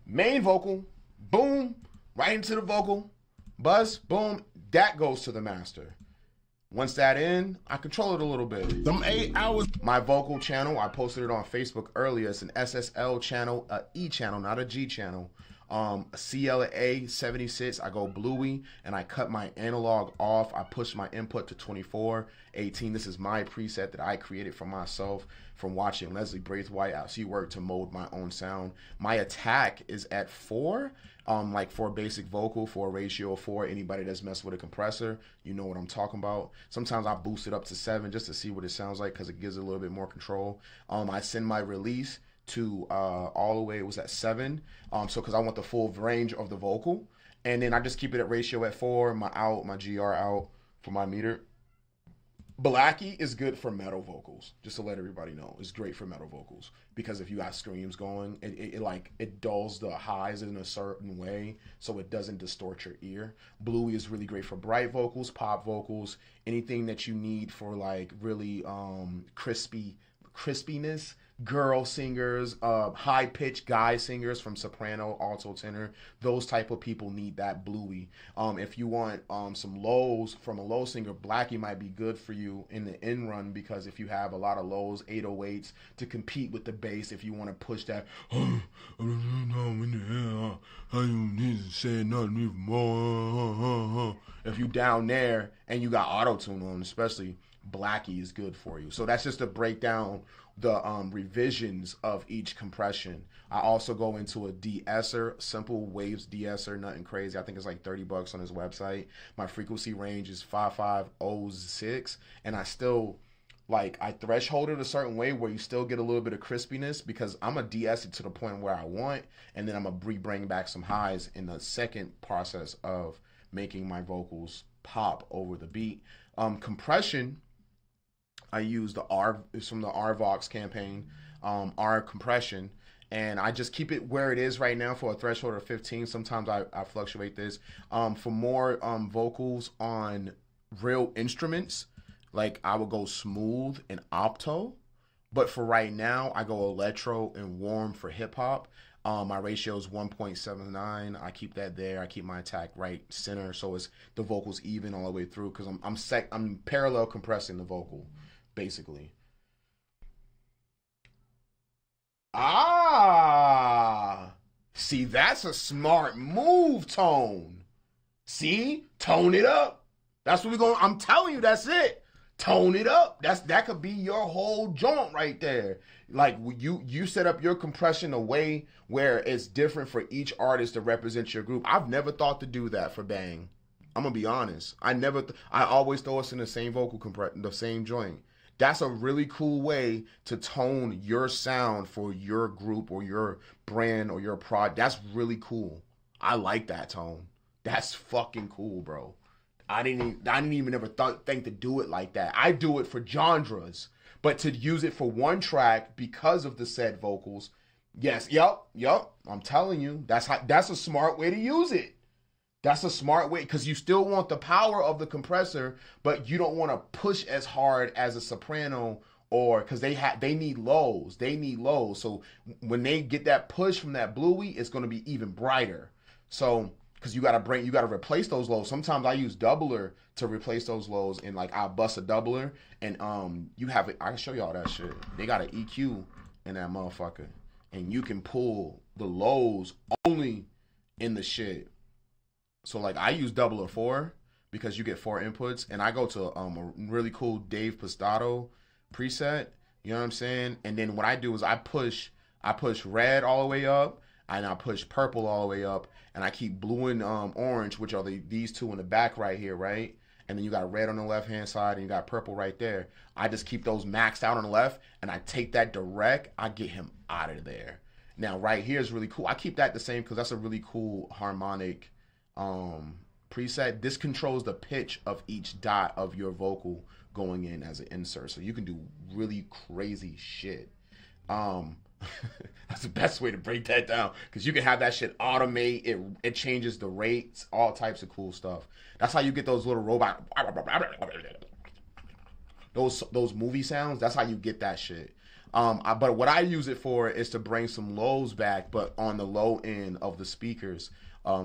main vocal, boom, right into the vocal, buzz, boom, that goes to the master. Once that in, I control it a little bit. Them 8 hours. My vocal channel, I posted it on Facebook earlier. It's an SSL channel, a E channel, not a G channel. A CLA 76, I go bluey and I cut my analog off. I push my input to 2418. This is my preset that I created for myself from watching Leslie Braithwaite. She worked to mold my own sound. My attack is at 4, like for a basic vocal, for a ratio of 4. Anybody that's messed with a compressor, you know what I'm talking about. Sometimes I boost it up to 7 just to see what it sounds like because it gives it a little bit more control. I send my release to all the way, it was at 7, so because I want the full range of the vocal, and then I just keep it at ratio at 4. My out, my GR out for my meter. Blackie is good for metal vocals, just to let everybody know. It's great for metal vocals because if you got screams going, it dulls the highs in a certain way so it doesn't distort your ear. Bluey is really great for bright vocals, pop vocals, anything that you need for like really crispiness. Girl singers, high-pitched guy singers from soprano, alto, tenor, those type of people need that bluey. If you want some lows from a low singer, Blackie might be good for you in the in run because if you have a lot of lows, 808s to compete with the bass, if you want to push that, if you down there and you got auto-tune on, especially, Blackie is good for you. So that's just to break down the revisions of each compression. I also go into a de-esser, simple waves de-esser, nothing crazy. I think it's like $30 on his website. My frequency range is 5506, and I still like I threshold it a certain way where you still get a little bit of crispiness, because I'm gonna de-ess it to the point where I want, and then I'm gonna bring back some highs in the second process of making my vocals pop over the beat. Compression, I use it's from the RVox campaign, R compression, and I just keep it where it is right now for a threshold of 15. Sometimes I fluctuate this. For more vocals on real instruments, like I would go smooth and opto, but for right now I go electro and warm for hip hop. My ratio is 1.79. I keep that there. I keep my attack right center, so it's the vocals even all the way through, because I'm parallel compressing the vocal, basically. See, that's a smart move, Tone. See, tone it up. That's what we're going. I'm telling you, that's it. Tone it up. That could be your whole joint right there. Like you set up your compression a way where it's different for each artist to represent your group. I've never thought to do that for Bang. I'm gonna be honest. I always throw us in the same vocal the same joint. That's a really cool way to tone your sound for your group or your brand or your prod. That's really cool. I like that tone. That's fucking cool, bro. I didn't even ever think to do it like that. I do it for genres, but to use it for one track because of the said vocals, yes, yep. I'm telling you, that's a smart way to use it. That's a smart way, because you still want the power of the compressor, but you don't want to push as hard as a soprano, or because they need lows. They need lows. So when they get that push from that bluey, it's going to be even brighter. So because you gotta replace those lows. Sometimes I use doubler to replace those lows, and like I'll bust a doubler, and you have it. I can show y'all that shit. They got an EQ in that motherfucker, and you can pull the lows only in the shit. So like I use doubler 4 because you get 4 inputs, and I go to a really cool Dave Pistato preset. You know what I'm saying? And then what I do is I push red all the way up, and I push purple all the way up, and I keep blue and orange, which are these two in the back right here, right? And then you got red on the left-hand side, and you got purple right there. I just keep those maxed out on the left, and I take that direct. I get him out of there. Now, right here is really cool. I keep that the same because that's a really cool harmonic preset. This controls the pitch of each dot of your vocal going in as an insert. So you can do really crazy shit. That's the best way to break that down, because you can have that shit automate. It changes the rates, all types of cool stuff. That's how you get those little robot, those movie sounds. That's how you get that shit. But what I use it for is to bring some lows back, but on the low end of the speakers,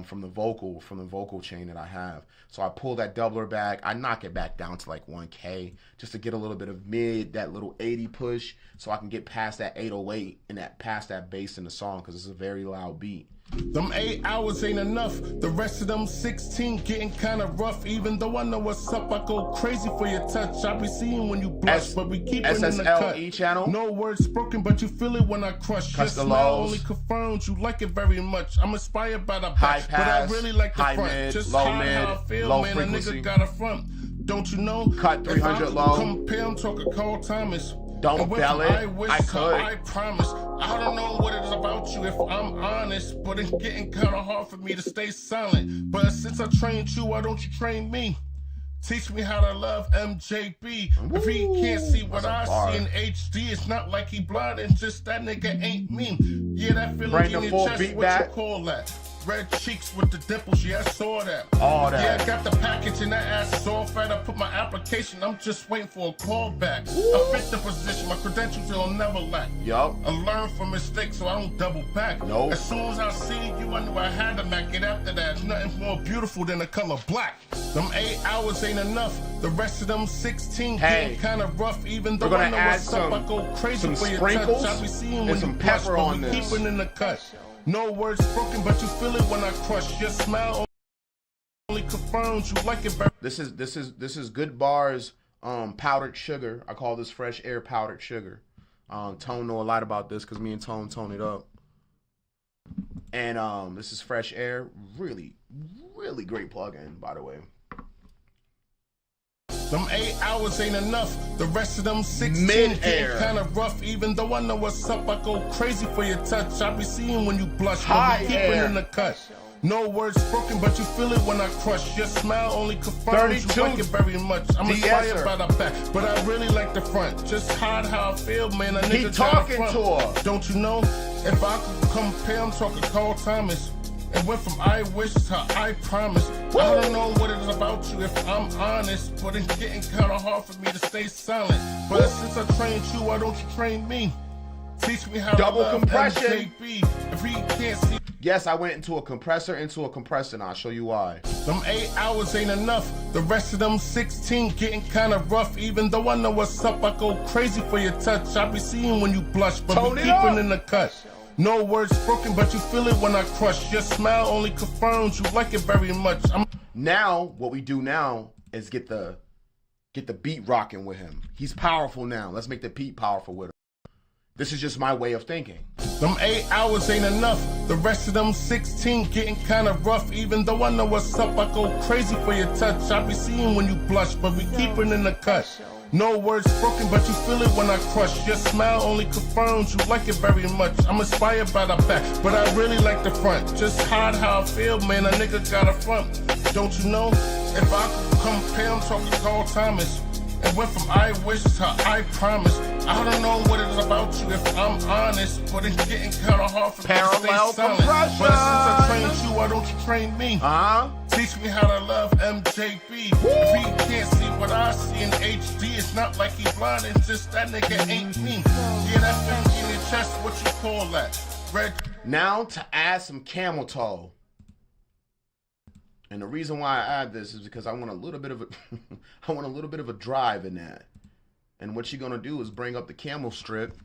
from the vocal chain that I have. So I pull that doubler back. I knock it back down to like 1K just to get a little bit of mid, that little 80 push, so I can get past that 808 and past that bass in the song, because it's a very loud beat. Them 8 hours ain't enough. The rest of them 16 getting kind of rough. Even though I know what's up, I go crazy for your touch. I be seeing when you blush, but we keep it in the cut. SSLE channel. No words spoken, but you feel it when I crush. Your smile only confirms you like it very much. I'm inspired by the back, but I really like the front. Mid, just low how mid, I feel, low man. frequency. A nigga got a front. Don't you know? Cut 300 low. Compare, I'm talking Carl Thomas. Don't bell it. I could. I promise. I don't know what it is about you, if I'm honest, but it's getting kind of hard for me to stay silent. But since I trained you, why don't you train me? Teach me how to love MJB. Ooh, if he can't see what I see in HD, it's not like he blind, it's just that nigga ain't me. Yeah, that feeling in your chest, what you call that? Red cheeks with the dimples, yeah, I saw that. All that. Yeah, I got the package and that ass is all fat. I put my application, I'm just waiting for a call back. I fit the position, my credentials will never lack. Yup. I learn from mistakes so I don't double back. Nope. As soon as I see you, I knew I had to Mac it after that. There's nothing more beautiful than the color black. Them 8 hours ain't enough. The rest of them 16 getting kind of rough. Even though I know what's up, I go crazy for your touch. I be seeing when you blush, but we keep it in the cut. No words spoken, but you feel it when I crush. Your smile only confirms you like it. This is Goodbarz powdered sugar. I call this fresh air powdered sugar. Tone know a lot about this because me and Tone it up. And this is fresh air. Really, really great plug-in, by the way. Them 8 hours ain't enough. The rest of them 16 Mid-air. getting kind of rough. Even though I know what's up, I go crazy for your touch. I be seeing when you blush, but High we keep air. it in the cut. No words spoken, but you feel it when I crush. Your smile only confirms you 32 like it very much. I'm de-esser. inspired by the back, but I really like the front. Just hide how I feel, man. A nigga He got a talking front. to her. Don't you know? If I could compare, I'm talking Carl Thomas. It went from I wish to I promise. I don't know what it is about you if I'm honest, but it's getting kind of hard for me to stay silent. But since I trained you, why don't you train me? Teach me how Double to love compression. MJB. If he can't see. Yes, I went into a compressor, and I'll show you why. Them 8 hours ain't enough. The rest of them 16 getting kind of rough. Even though I know what's up, I go crazy for your touch. I be seeing when you blush, but Tone we it keep up. it in the cut. No words spoken, but you feel it when I crush. Your smile only confirms you like it very much. Now, what we do now is get the beat rocking with him. He's powerful now. Let's make the beat powerful with him. This is just my way of thinking. Them 8 hours ain't enough. The rest of them 16 getting kind of rough. Even though I know what's up, I go crazy for your touch. I be seeing when you blush, but we keep it in the cut. No words spoken, but you feel it when I crush. Your smile only confirms you like it very much. I'm inspired by the back, but I really like the front. Just hide how I feel, man. A nigga got a front. Don't you know? If I could compare, I'm talking Carl Thomas. It went from I wish to I promise. I don't know what it is about you if I'm honest, but it's getting kind of hard for me to Parallel stay silent. compression. But since I trained you, why don't you train me? Teach me how to love MJB. If he can't see what I see in HD, it's not like he blind, it's just that nigga ain't me. Yeah, that thing in your chest, what you call that? Red. Now to add some camel toe. And the reason why I add this is because I want a little bit of a drive in that. And what you're gonna do is bring up the camel strip.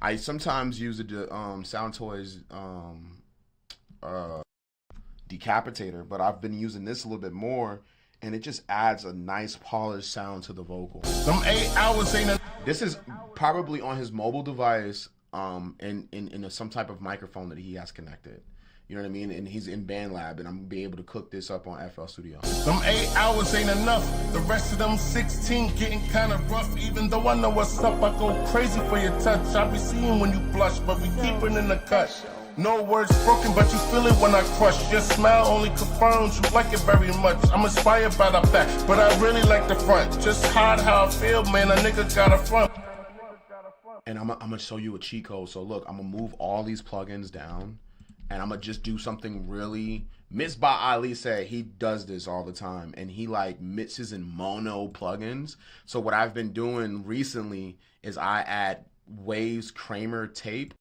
I sometimes use the Sound Toys decapitator, but I've been using this a little bit more, and it just adds a nice polished sound to the vocal. Them 8 hours ain't enough. This is probably on his mobile device, in some type of microphone that he has connected. You know what I mean? And he's in BandLab, and I'm gonna be able to cook this up on FL Studio. Them 8 hours ain't enough. The rest of them 16 getting kind of rough. Even though I know what's up, I go crazy for your touch. I be seeing when you blush, but we keep it in the cut. No words spoken, but you feel it when I crush. Your smile only confirms you like it very much. I'm inspired by the back, but I really like the front. Just hide how I feel, man. A nigga got a front. And I'm gonna show you a cheat code. So look, I'm gonna move all these plugins down, and I'm gonna just do something really. Misbah Ali said he does this all the time, and he like mixes in mono plugins. So what I've been doing recently is I add Waves Kramer tape,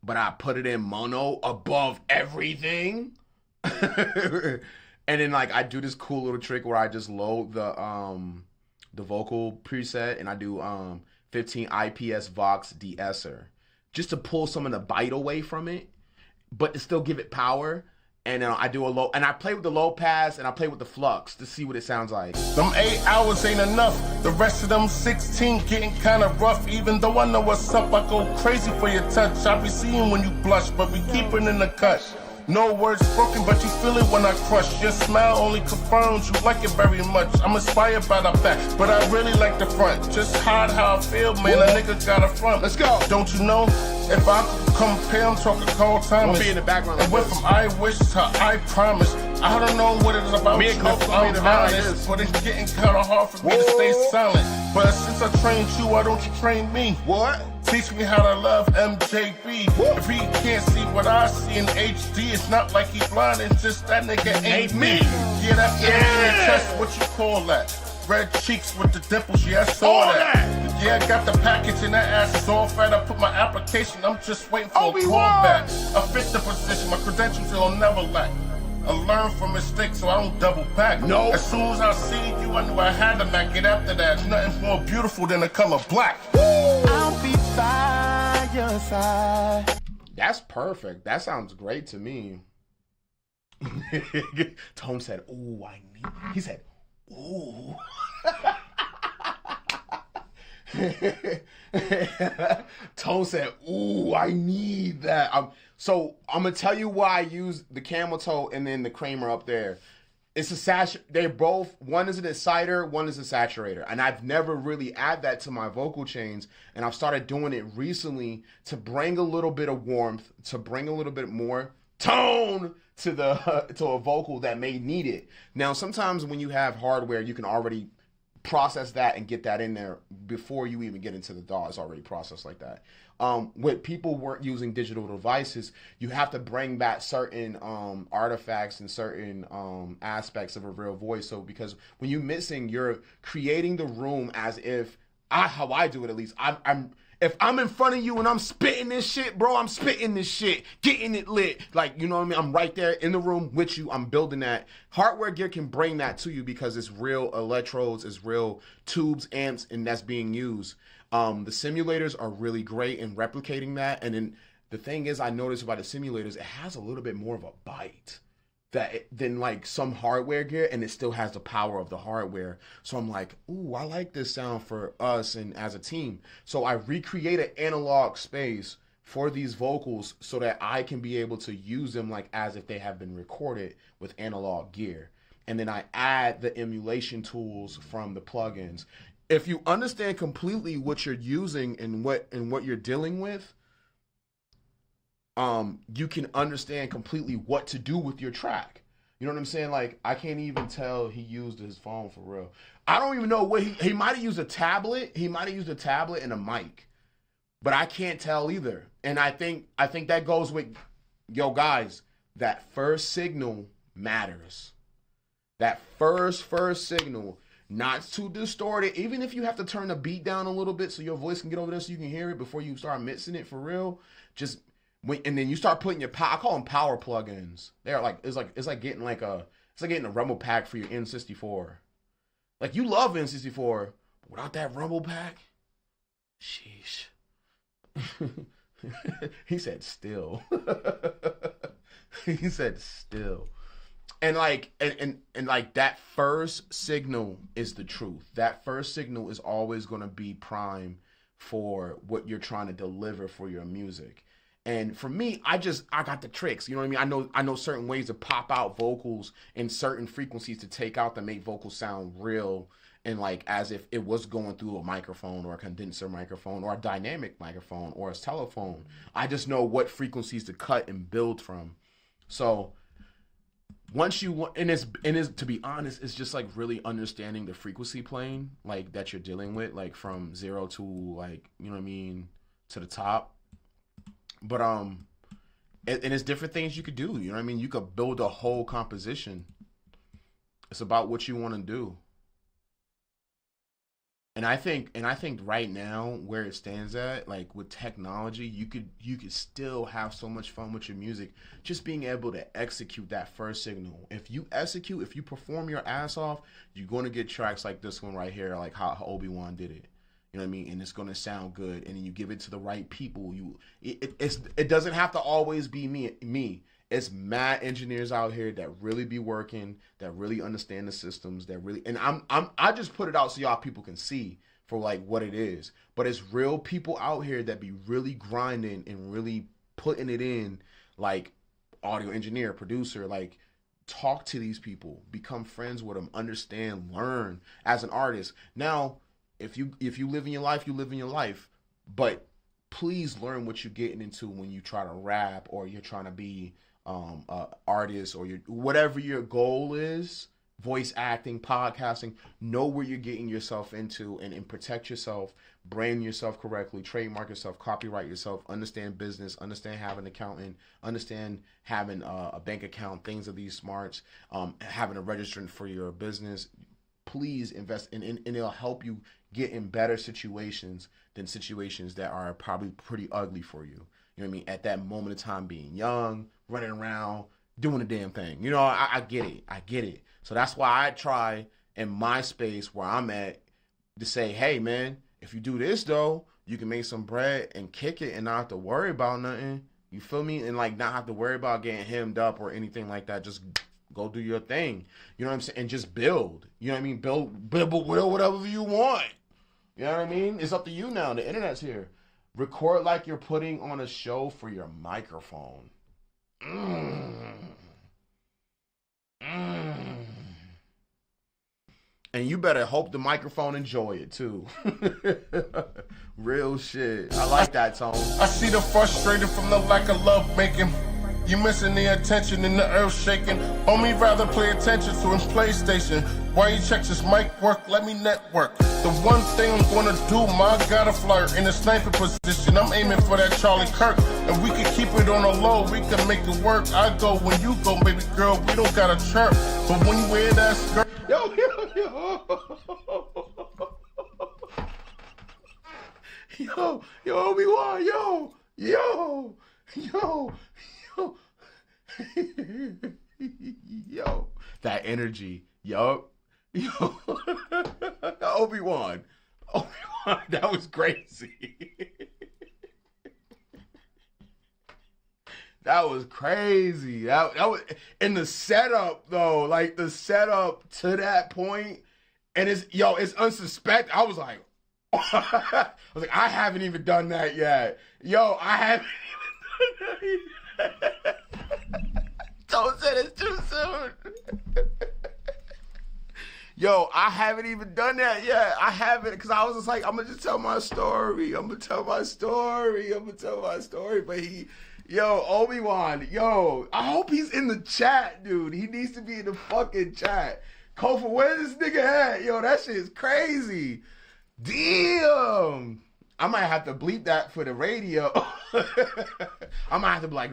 but I put it in mono above everything. And then like I do this cool little trick where I just load the vocal preset, and I do 15 IPS Vox de-esser just to pull some of the bite away from it, but to still give it power. And then I do a low, and I play with the low pass, and I play with the flux to see what it sounds like. Them 8 hours ain't enough. The rest of them 16 getting kind of rough. Even though I know what's up, I go crazy for your touch. I be seeing when you blush, but we keep it in the cut. No words spoken, but you feel it when I crush. Your smile only confirms you like it very much. I'm inspired by the back, but I really like the front. Just hide how I feel, man. A nigga got a front. Let's go. Don't you know? If I could compare, I'm talking Carl Thomas. Be in the background It like went this. from I wish to I promise. I don't know what it is about Me you and Cliff if gonna be in I'm the back like honest, this. but it's getting kind of hard for me to stay silent. But since I trained you, why don't you train me? What? Teach me how to love MJB. If he can't see what I see in HD, it's not like he blind, it's just that nigga ain't me. Yeah, that thing in your chest, what you call that? Red cheeks with the dimples, yeah, I saw that. Yeah, I got the package and that ass is all fat. I put my application, I'm just waiting for OB a Wan. callback. I fit the position, my credentials will never lack. I learn from mistakes so I don't double back. No. As soon as I see you, I knew I had to Mac it after that. There's nothing more beautiful than the color black. I'll be by your side. That's perfect. That sounds great to me. Tone said, "Ooh, I need." He said, "Ooh." Tone said, "Ooh, I need that." So I'm gonna tell you why I use the camel toe and then the Kramer up there. It's a they're both, one is an exciter, one is a saturator. And I've never really added that to my vocal chains. And I've started doing it recently to bring a little bit of warmth, to bring a little bit more tone to to a vocal that may need it. Now, sometimes when you have hardware, you can already process that and get that in there before you even get into the DAW. It's already processed like that. When people weren't using digital devices, you have to bring back certain artifacts and certain aspects of a real voice. So because when you're mixing, you're creating the room as if how I do it, at least. If I'm in front of you and I'm spitting this shit, bro, I'm spitting this shit, getting it lit. Like, you know what I mean? I'm right there in the room with you. I'm building that. Hardware gear can bring that to you because it's real electrodes, it's real tubes, amps, and that's being used. The simulators are really great in replicating that. And then the thing is, I noticed about the simulators, it has a little bit more of a bite than like some hardware gear, and it still has the power of the hardware. So I'm like, ooh, I like this sound for us and as a team. So I recreate an analog space for these vocals so that I can be able to use them like as if they have been recorded with analog gear. And then I add the emulation tools from the plugins. If you understand completely what you're using and what you're dealing with, you can understand completely what to do with your track. You know what I'm saying? Like, I can't even tell he used his phone for real. I don't even know what he might have used a tablet. He might have used a tablet and a mic, but I can't tell either. And I think that goes with, yo guys, that first signal matters. That first signal, not too distorted. Even if you have to turn the beat down a little bit so your voice can get over there so you can hear it before you start mixing it for real, just and then you start putting your I call them power plugins. They're like it's like getting a rumble pack for your N64. Like, you love N64, but without that rumble pack, sheesh. He said still. He said still. And like and like that first signal is the truth. That first signal is always going to be prime for what you're trying to deliver for your music. And for me, I got the tricks. You know what I mean? I know certain ways to pop out vocals and certain frequencies to take out to make vocals sound real and like as if it was going through a microphone or a condenser microphone or a dynamic microphone or a telephone. I just know what frequencies to cut and build from. So once you and it's to be honest, it's just like really understanding the frequency plane like that you're dealing with, like from 0 to like, you know what I mean, to the top. But and it's different things you could do. You know what I mean? You could build a whole composition. It's about what you want to do. And I think right now where it stands at, like with technology, you could still have so much fun with your music, just being able to execute that first signal. If you perform your ass off, you're going to get tracks like this one right here, like how OB Wan did it. You know what I mean? And it's going to sound good. And then you give it to the right people. It doesn't have to always be me. It's mad engineers out here that really be working, that really understand the systems, that really, and I just put it out so y'all people can see for like what it is. But it's real people out here that be really grinding and really putting it in, like audio engineer, producer, like talk to these people, become friends with them, understand, learn as an artist. Now, if you live in your life, you live in your life. But please learn what you're getting into when you try to rap or you're trying to be artist or whatever your goal is, voice acting, podcasting. Know where you're getting yourself into and protect yourself, brand yourself correctly, trademark yourself, copyright yourself, understand business, understand having an accountant, understand having a bank account, things of these smarts, having a registrant for your business. Please invest and it'll help you get in better situations than situations that are probably pretty ugly for you. You know what I mean? At that moment of time, being young, running around, doing a damn thing. You know, I get it. I get it. So that's why I try in my space where I'm at to say, hey, man, if you do this, though, you can make some bread and kick it and not have to worry about nothing. You feel me? And, like, not have to worry about getting hemmed up or anything like that. Just go do your thing. You know what I'm saying? And just build. You know what I mean? Build whatever you want. You know what I mean? It's up to you now. The internet's here. Record like you're putting on a show for your microphone. And you better hope the microphone enjoy it too. Real shit. I like that tone. I see the frustrated from the lack of love making. You missing the attention and the earth shaking. Homie, rather play attention to his PlayStation. While you check this mic work, let me network. The one thing I'm gonna do, my God, a flyer in a sniper position. I'm aiming for that Charlie Kirk. And we can keep it on the low, we can make it work. I go when you go, baby girl, we don't gotta chirp. But when you wear that skirt, Yo. Yo, OB Wan, yo. Yo, that energy, yo, OB Wan, that was crazy. That was crazy. That was in the setup though, like the setup to that point, and it's unsuspected. I was like, I haven't even done that yet. Yo, I haven't even done that yet. Don't say this too soon. Yo, I haven't even done that yet. I haven't, because I was just like, I'm going to just tell my story. But OB Wan, I hope he's in the chat, dude. He needs to be in the fucking chat. Kofa, where's this nigga at? Yo, that shit is crazy. Damn. I might have to bleep that for the radio. I might have to be like,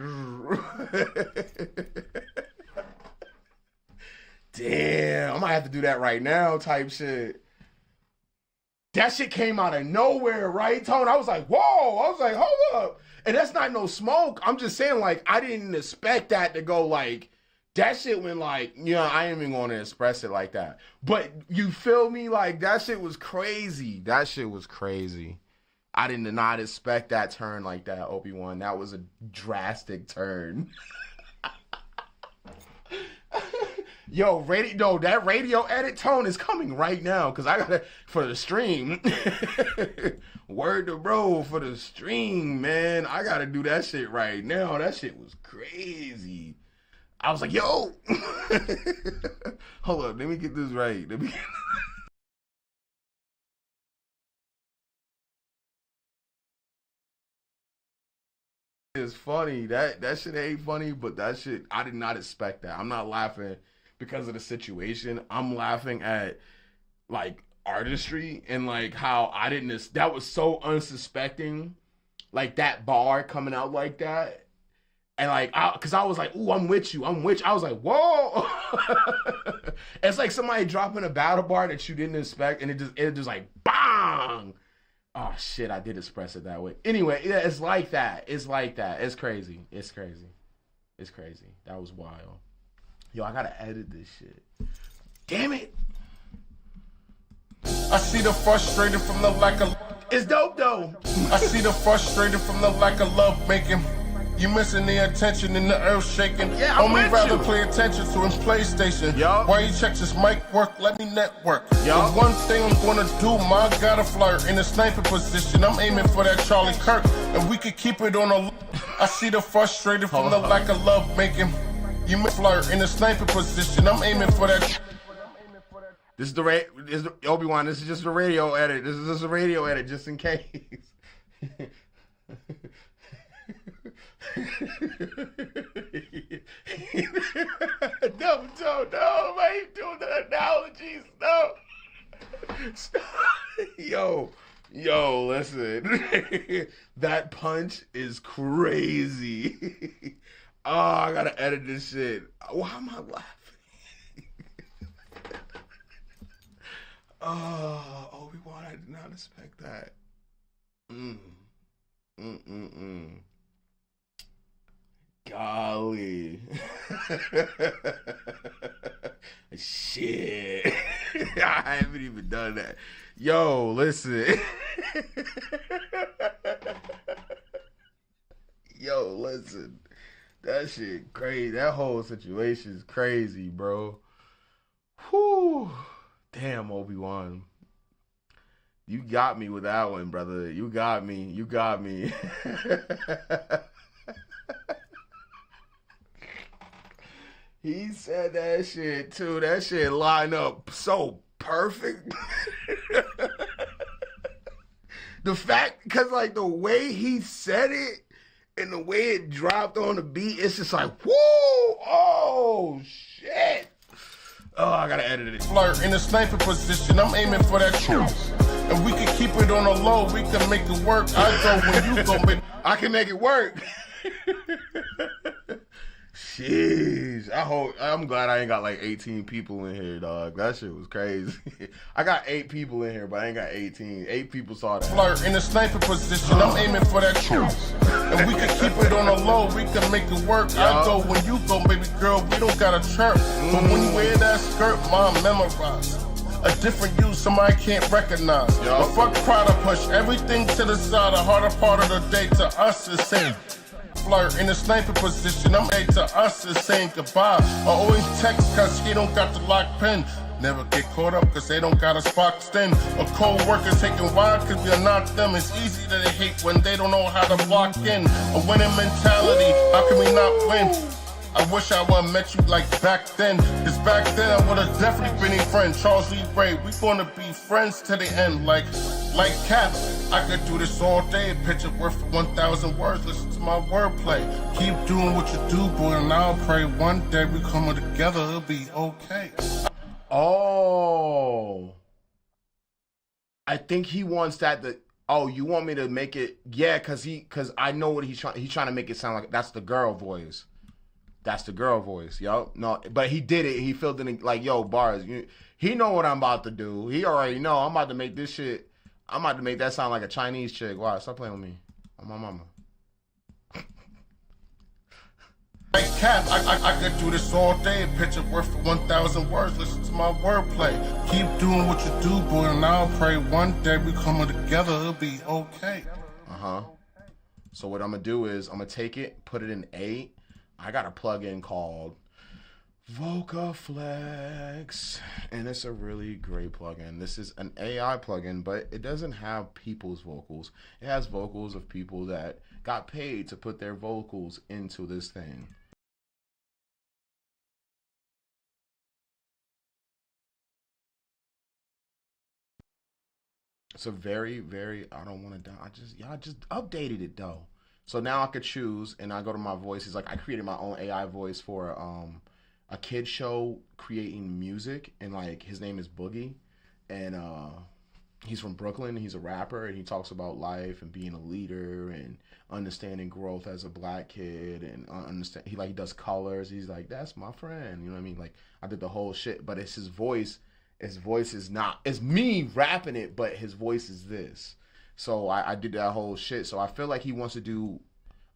damn, I might have to do that right now type shit. That shit came out of nowhere, right, Tone? I was like, whoa. I was like, hold up. And that's not no smoke. I'm just saying, like, I didn't expect that to go like, that shit went like, I ain't even going to express it like that. But you feel me? Like, that shit was crazy. I did not expect that turn like that, OB Wan. That was a drastic turn. Yo, that radio edit Tone is coming right now because I got it for the stream. Word to bro for the stream, man. I got to do that shit right now. That shit was crazy. I was like, yo. Hold up, let me get this right. It's funny. That shit ain't funny, but that shit, I did not expect that. I'm not laughing because of the situation. I'm laughing at like artistry and like how that was so unsuspecting, like that bar coming out like that. And like, cause I was like, ooh, I'm with you. I was like, whoa. It's like somebody dropping a battle bar that you didn't expect, and it just like bang. Oh shit, I did express it that way. Anyway, yeah, it's like that. It's crazy. That was wild. Yo, I gotta edit this shit. Damn it. I see the frustrated from the lack of. It's dope though. I see the frustrated from the lack of love making. You missing the attention and the earth shaking. Yeah, I'm Homie, with rather you. play attention to his PlayStation. Yo. While you check this mic work, let me network. Yo. The one thing I'm gonna do, my God, a flyer in a sniper position. I'm aiming for that Charlie Kirk, and we could keep it on a. I see the frustrated from the lack of love making. You miss flyer in a sniper position. I'm aiming for that. This is the OB Wan. This is just a radio edit. Just in case. No, I ain't doing the analogies. No. Stop. Yo, listen. That punch is crazy. Oh, I gotta edit this shit. Why am I laughing? Oh, OB Wan, I did not expect that. Golly. Shit. I haven't even done that. Yo, listen. That shit crazy. That whole situation is crazy, bro. Whew. Damn, OB Wan. You got me with that one, brother. You got me. He said that shit too. That shit lined up so perfect. The fact, because like the way he said it and the way it dropped on the beat, it's just like, whoo, oh shit. Oh, I gotta edit it. Flirt in a sniper position, I'm aiming for that truth. And we can keep it on the low, we can make it work. I go when you go, baby. I can make it work. Jeez, I'm glad I ain't got like 18 people in here, dog. That shit was crazy. I got 8 people in here, but I ain't got 18. 8 people saw that. Flirt in a sniper position, I'm aiming for that truth. And we can keep it on the low, we can make it work. I go when you go, baby girl, we don't gotta chirp. But when you wear that skirt, mom, memorize. A different you, somebody can't recognize. But fuck pride, I push everything to the side. The harder part of the day to us is saying flirt in a sniper position. I'm A to us is saying goodbye. I always text cause he don't got the lock pen. Never get caught up cause they don't got us boxed in. A cold worker taking wide cause we're not them. It's easy to hate when they don't know how to block in. A winning mentality, how can we not win? I wish I would've met you like back then. Cause back then I would've definitely been a friend. Charles Lee Ray, we gonna be friends to the end. Like cats, I could do this all day. A picture worth 1,000 words. Listen to my wordplay. Keep doing what you do, boy, and I'll pray one day we come together, it'll be okay. Oh, I think he wants that. Oh, you want me to make it? Yeah, cause I know what he's trying to make it sound like. That's the girl voice. That's the girl voice, yo. No, but he did it. He filled in like, yo, Bars. He know what I'm about to do. He already know. I'm about to make this shit. I'm about to make that sound like a Chinese chick. Wow, stop playing with me. I'm my mama. Like cat, I could do this all day. A picture worth 1,000 words. Listen to my wordplay. Keep doing what you do, boy, and I'll pray one day we come together, it'll be okay. So what I'm gonna do is I'm gonna take it, put it in 8. I got a plugin called VocaFlex, and it's a really great plugin. This is an AI plugin, but it doesn't have people's vocals. It has vocals of people that got paid to put their vocals into this thing. It's a very, very, I don't want to die. Y'all just updated it though. So now I could choose, and I go to my voices. Like I created my own AI voice for a kid show creating music, and like his name is Boogie, and he's from Brooklyn. He's a rapper, and he talks about life and being a leader and understanding growth as a black kid, and understand. He does colors. He's like, that's my friend. You know what I mean? Like I did the whole shit, but it's his voice. His voice is not. It's me rapping it, but his voice is this. So I did that whole shit. So I feel like he wants to do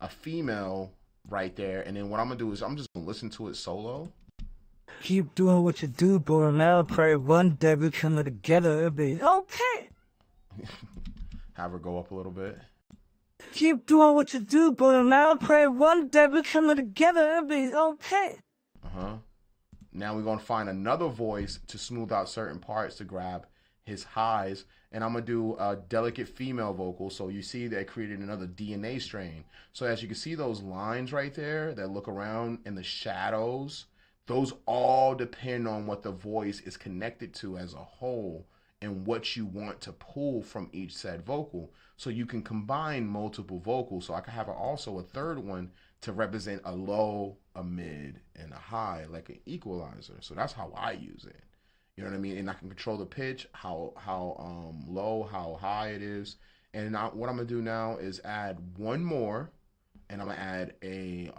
a female right there. And then what I'm going to do is I'm just going to listen to it solo. Keep doing what you do, boy, and I'll pray one day we come together, it'll be okay. Have her go up a little bit. Keep doing what you do, boy, and I'll pray one day we come together, it'll be okay. Now we're going to find another voice to smooth out certain parts to grab his highs, and I'm gonna do a delicate female vocal. So you see they created another DNA strain. So as you can see those lines right there that look around in the shadows, those all depend on what the voice is connected to as a whole and what you want to pull from each said vocal. So you can combine multiple vocals. So I can have also a third one to represent a low, a mid, and a high, like an equalizer. So that's how I use it. You know what I mean? And I can control the pitch, how low, how high it is. And what I'm gonna do now is add one more, and I'm gonna add a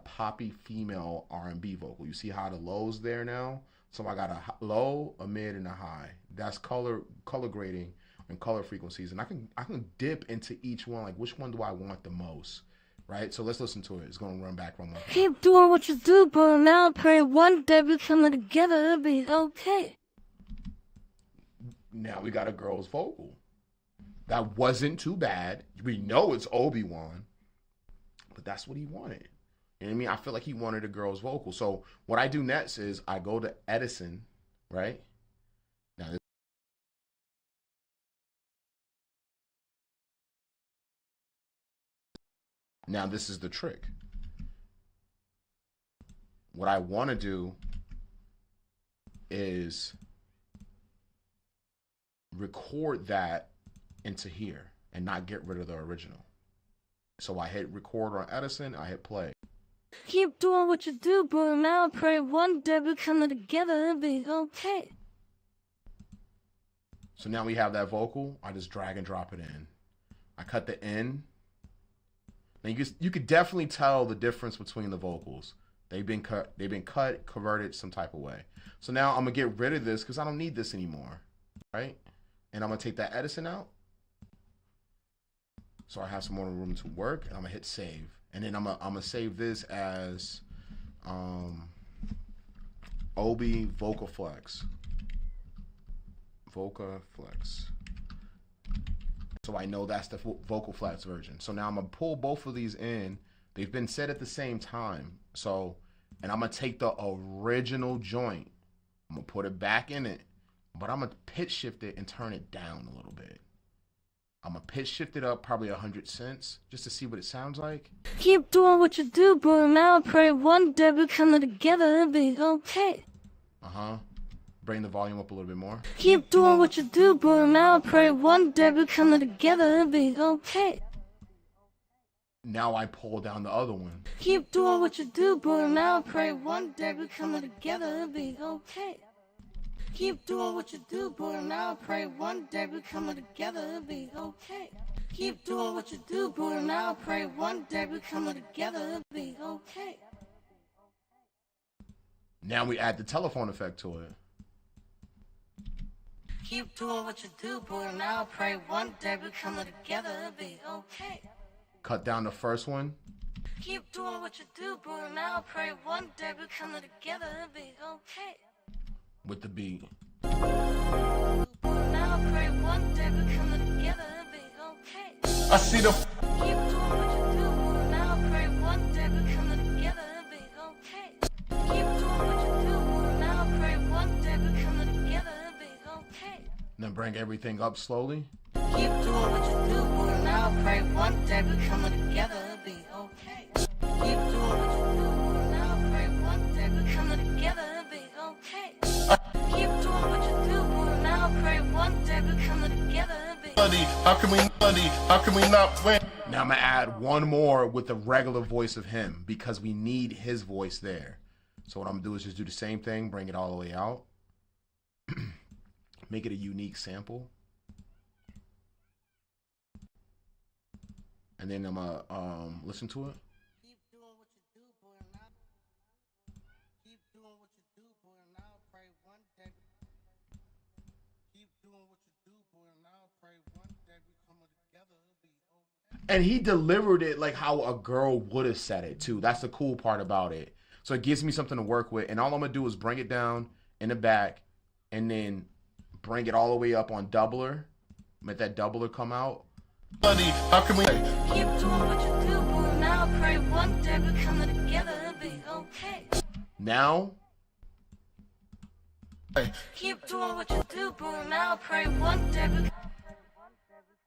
poppy female R&B vocal. You see how the low's there now? So I got a low, a mid, and a high. That's color grading and color frequencies, and I can dip into each one. Like which one do I want the most? Right, so let's listen to it. It's gonna run back one more time. Keep doing what you do, but now pray one day we come together, it'll be okay. Now we got a girl's vocal. That wasn't too bad. We know it's OB Wan, but that's what he wanted. You know what I mean? I feel like he wanted a girl's vocal. So what I do next is I go to Edison, right? Now this is the trick. What I want to do is record that into here and not get rid of the original. So I hit record on Edison, I hit play. Keep doing what you do, boy, and I pray one day we come together and be okay. So now we have that vocal. I just drag and drop it in. I cut the in. Now you could definitely tell the difference between the vocals. They've been cut, converted some type of way. So now I'm gonna get rid of this because I don't need this anymore, right? And I'm gonna take that Edison out. So I have some more room to work, and I'm gonna hit save. And then I'm gonna save this as OB Vocal Flex. Vocal Flex. So I know that's the Vocal Flex version. So now I'm gonna pull both of these in. They've been set at the same time. So, and I'm gonna take the original joint. I'm gonna put it back in it, but I'm gonna pitch shift it and turn it down a little bit. I'm gonna pitch shift it up probably 100 cents just to see what it sounds like. Keep doing what you do, boy, and I pray one day we come together and be okay. Bring the volume up a little bit more. Keep doing what you do, boy, and I pray one day we come together and be okay. Now I pull down the other one. Keep doing what you do, boy, and I pray one day we come together and be okay. Keep doing what you do, boy, and I pray one day we come together and be okay. Keep doing what you do, boy, and I pray one day we come together and be okay. Now we add the telephone effect to it. Keep doing what you do, boy, and I pray one day we come together and be okay. Cut down the first one. Keep doing what you do, boy, and I pray one day we come together and be okay. With the beat. Boy, and I pray one day we come together and be okay. I see the. Keep doing what you do, boy, and I pray one day we come together and be okay. Keep doing what you do, boy, and I pray one day we come together and be okay. Then bring everything up slowly. Keep doing what you do, boy, and I pray one day we come together and be okay. Keep doing what you do, boy, and I pray one day we come together and be okay. Keep doing what you do, boy, and I pray one day we come together and be okay. How can we not win? Now I'm gonna add one more with the regular voice of him because we need his voice there. So what I'm gonna do is just do the same thing, bring it all the way out. Make it a unique sample. And then I'm gonna listen to it. Keep doing what you do, boy, and I keep doing what you do, boy, and I'll pray one day. Keep doing what you do, boy, and I'll pray one day we come together, it'll be okay. And he delivered it like how a girl would have said it too. That's the cool part about it. So it gives me something to work with. And all I'm gonna do is bring it down in the back and then bring it all the way up on doubler. Make that doubler come out. How can we? Keep doing what you do, boy, and I pray one day we come together and be okay. Now. Keep doing what you do, boy, and I pray one day we.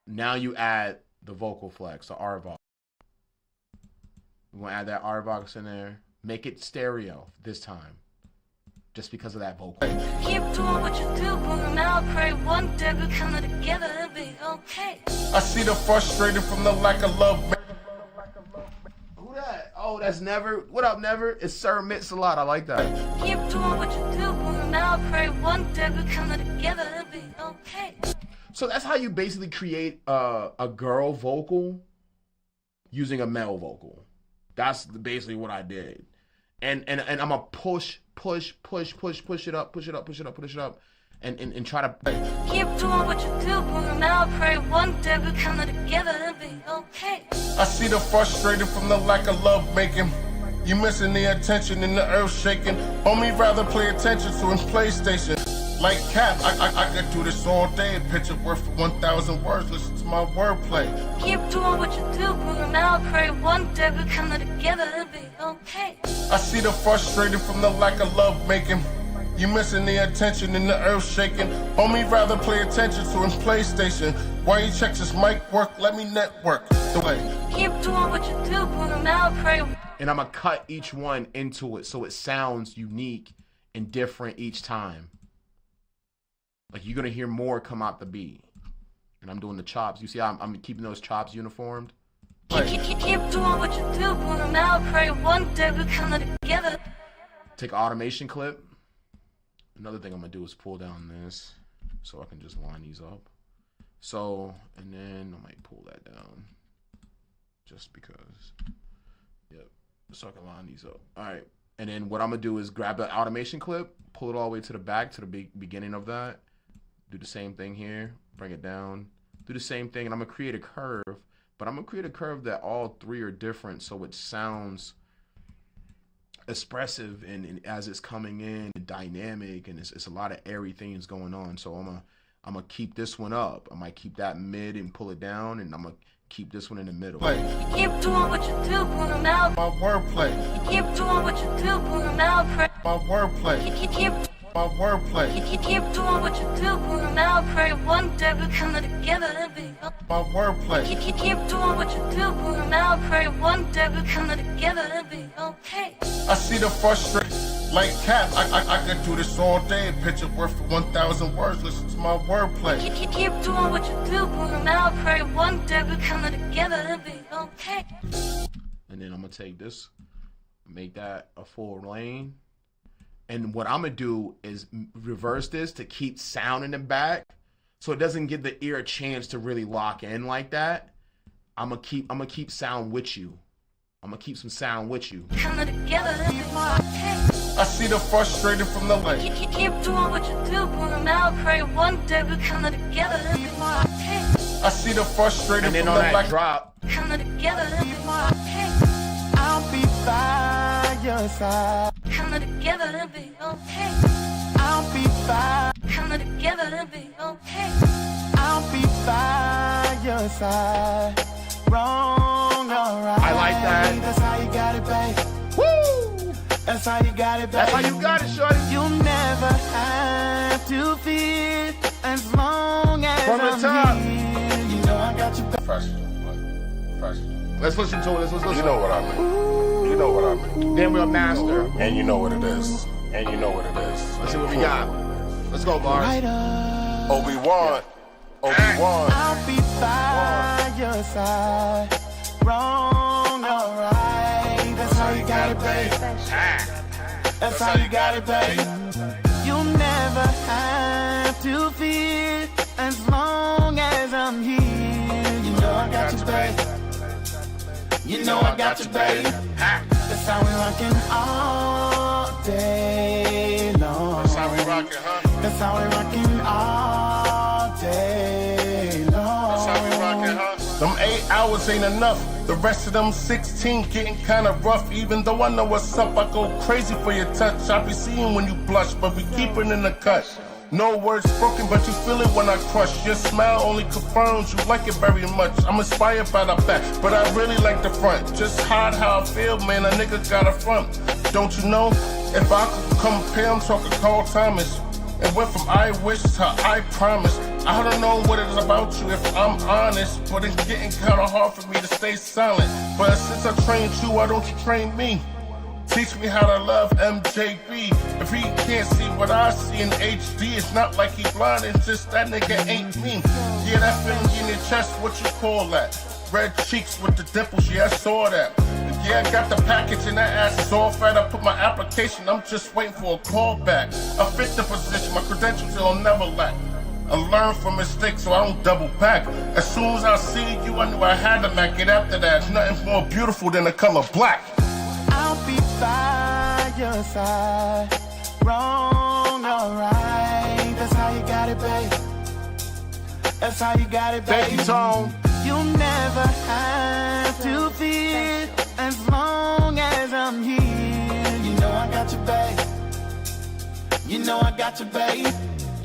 Now you add the vocal flex, the RVox. We're gonna add that RVox in there. Make it stereo this time. Just because of that vocal. Keep doing what you do, boy, and I pray one day we come together and be okay. I see the frustrated from the lack of love. Who that? Oh, that's Never. What up, Never? It's Sir Mix-a-Lot. I like that. Keep doing what you do, boy, and I pray one day we come together and be okay. So that's how you basically create a girl vocal using a male vocal. That's basically what I did. And I'm gonna push it up, and try to. Keep doing what you do, boy, and I pray one day we come together and be okay. I see the frustrated from the lack of love making. You missing the attention and the earth shaking. Homie, rather play attention to his PlayStation. Like Cap, I could do this all day. Picture worth 1,000 words. Listen to my wordplay. Keep doing what you do, boy, and I pray one day we come together and be okay. I see the frustrated from the lack of love making. You missing the attention and the earth shaking. Homie, rather play attention to his PlayStation. While he checks his mic work, let me network the way. Keep doing what you do, boy, and I pray. And I'm gonna cut each one into it so it sounds unique and different each time. Like you're gonna hear more come out the beat. And I'm doing the chops. You see how I'm keeping those chops uniformed? Keep doing what you do, boy. Now pray one day we come together. Take an automation clip. Another thing I'm gonna do is pull down this so I can just line these up. So, and then I might pull that down just because. Yep, so I can line these up. All right, and then what I'm gonna do is grab the automation clip, pull it all the way to the back, to the beginning of that. Do the same thing here, bring it down. Do the same thing, and I'm gonna create a curve, but I'm gonna create a curve that all three are different so it sounds expressive and as it's coming in and dynamic, and it's a lot of airy things going on. So I'm gonna keep this one up. I might keep that mid and pull it down, and I'm gonna keep this one in the middle. Keep doing what you do, boy. Now My wordplay. keep doing what you do, boy. Now pray. My wordplay. Keep My wordplay. keep doing what you do, boy. Now pray one day we come together and be. My wordplay. Keep doing what you do, boy. Now pray one day we come together and be okay. I see the frustration like cap. I could do this all day. Picture worth 1,000 words. Listen to my wordplay. Keep doing what you do, boy. Now pray one day we come together and be okay. And then I'm gonna take this, make that a full lane. And what I'm gonna do is reverse this to keep sound in the back, so it doesn't give the ear a chance to really lock in like that. I'm gonna keep sound with you. I'm gonna keep some sound with you. Come together and be okay. I see the frustrated from the light. Keep doing what you do, boy. Now pray one day we come together and be okay. I see the frustrated And then from on the that light. drop, Come together and be okay. I'll be by your side. Come together and be okay. I'll be by. Come together and be okay. I'll be by your side. Wrong or right. I like that. That's how you got it, babe. woo! That's how you got it, babe. That's how you got it, shorty. You'll never have to fear as long as From the I'm top. here. You know I got you back. Professional. Let's listen to it. Let's listen. You know what I mean. You know what I mean. Then we'll master. And you know what it is. And you know what it is. Let's see what we got. Let's go, Bars. Right up. OB Wan. OB Wan. I'll be by your side. Wrong or right. That's how you got it, babe. That's how you got it, babe. You'll never have to fear as long as I'm here. You know I got you, babe. You know I got you, babe. That's how we rockin' all day long. That's how we rockin', huh? That's how we rockin' all day long. That's how we rockin', huh? Them 8 hours ain't enough. The rest of them 16 getting kinda rough. Even though I know what's up, I go crazy for your touch. I be seeing when you blush, but we keep it in the cut. No words spoken, but you feel it when I crush. Your smile only confirms you like it very much. I'm inspired by the back, but I really like the front. Just hide how I feel, man, a nigga got a front. Don't you know? If I could compare, I'm talking Carl Thomas. And went from I wish to I promise. I don't know what it is about you if I'm honest, but it's getting kinda hard for me to stay silent. But since I trained you, why don't you train me? Teach me how to love MJB. If he can't see what I see in HD, it's not like he blind, it's just that nigga ain't me. Yeah, that feeling in your chest, what you call that? Red cheeks with the dimples, yeah, I saw that. Yeah, I got the package and that ass is all fat. I put my application, I'm just waiting for a call back. I fit the position, my credentials, it'll never lack. I learn from mistakes so I don't double back. As soon as I see you, I knew I had to make it after that. There's nothing more beautiful than the color black. I'll be by your side. Wrong or right. That's how you got it, babe. That's how you got it, babe. Thank you, Tone. You'll never have to fear as long as I'm here. You know I got you, babe. You know I got you, babe.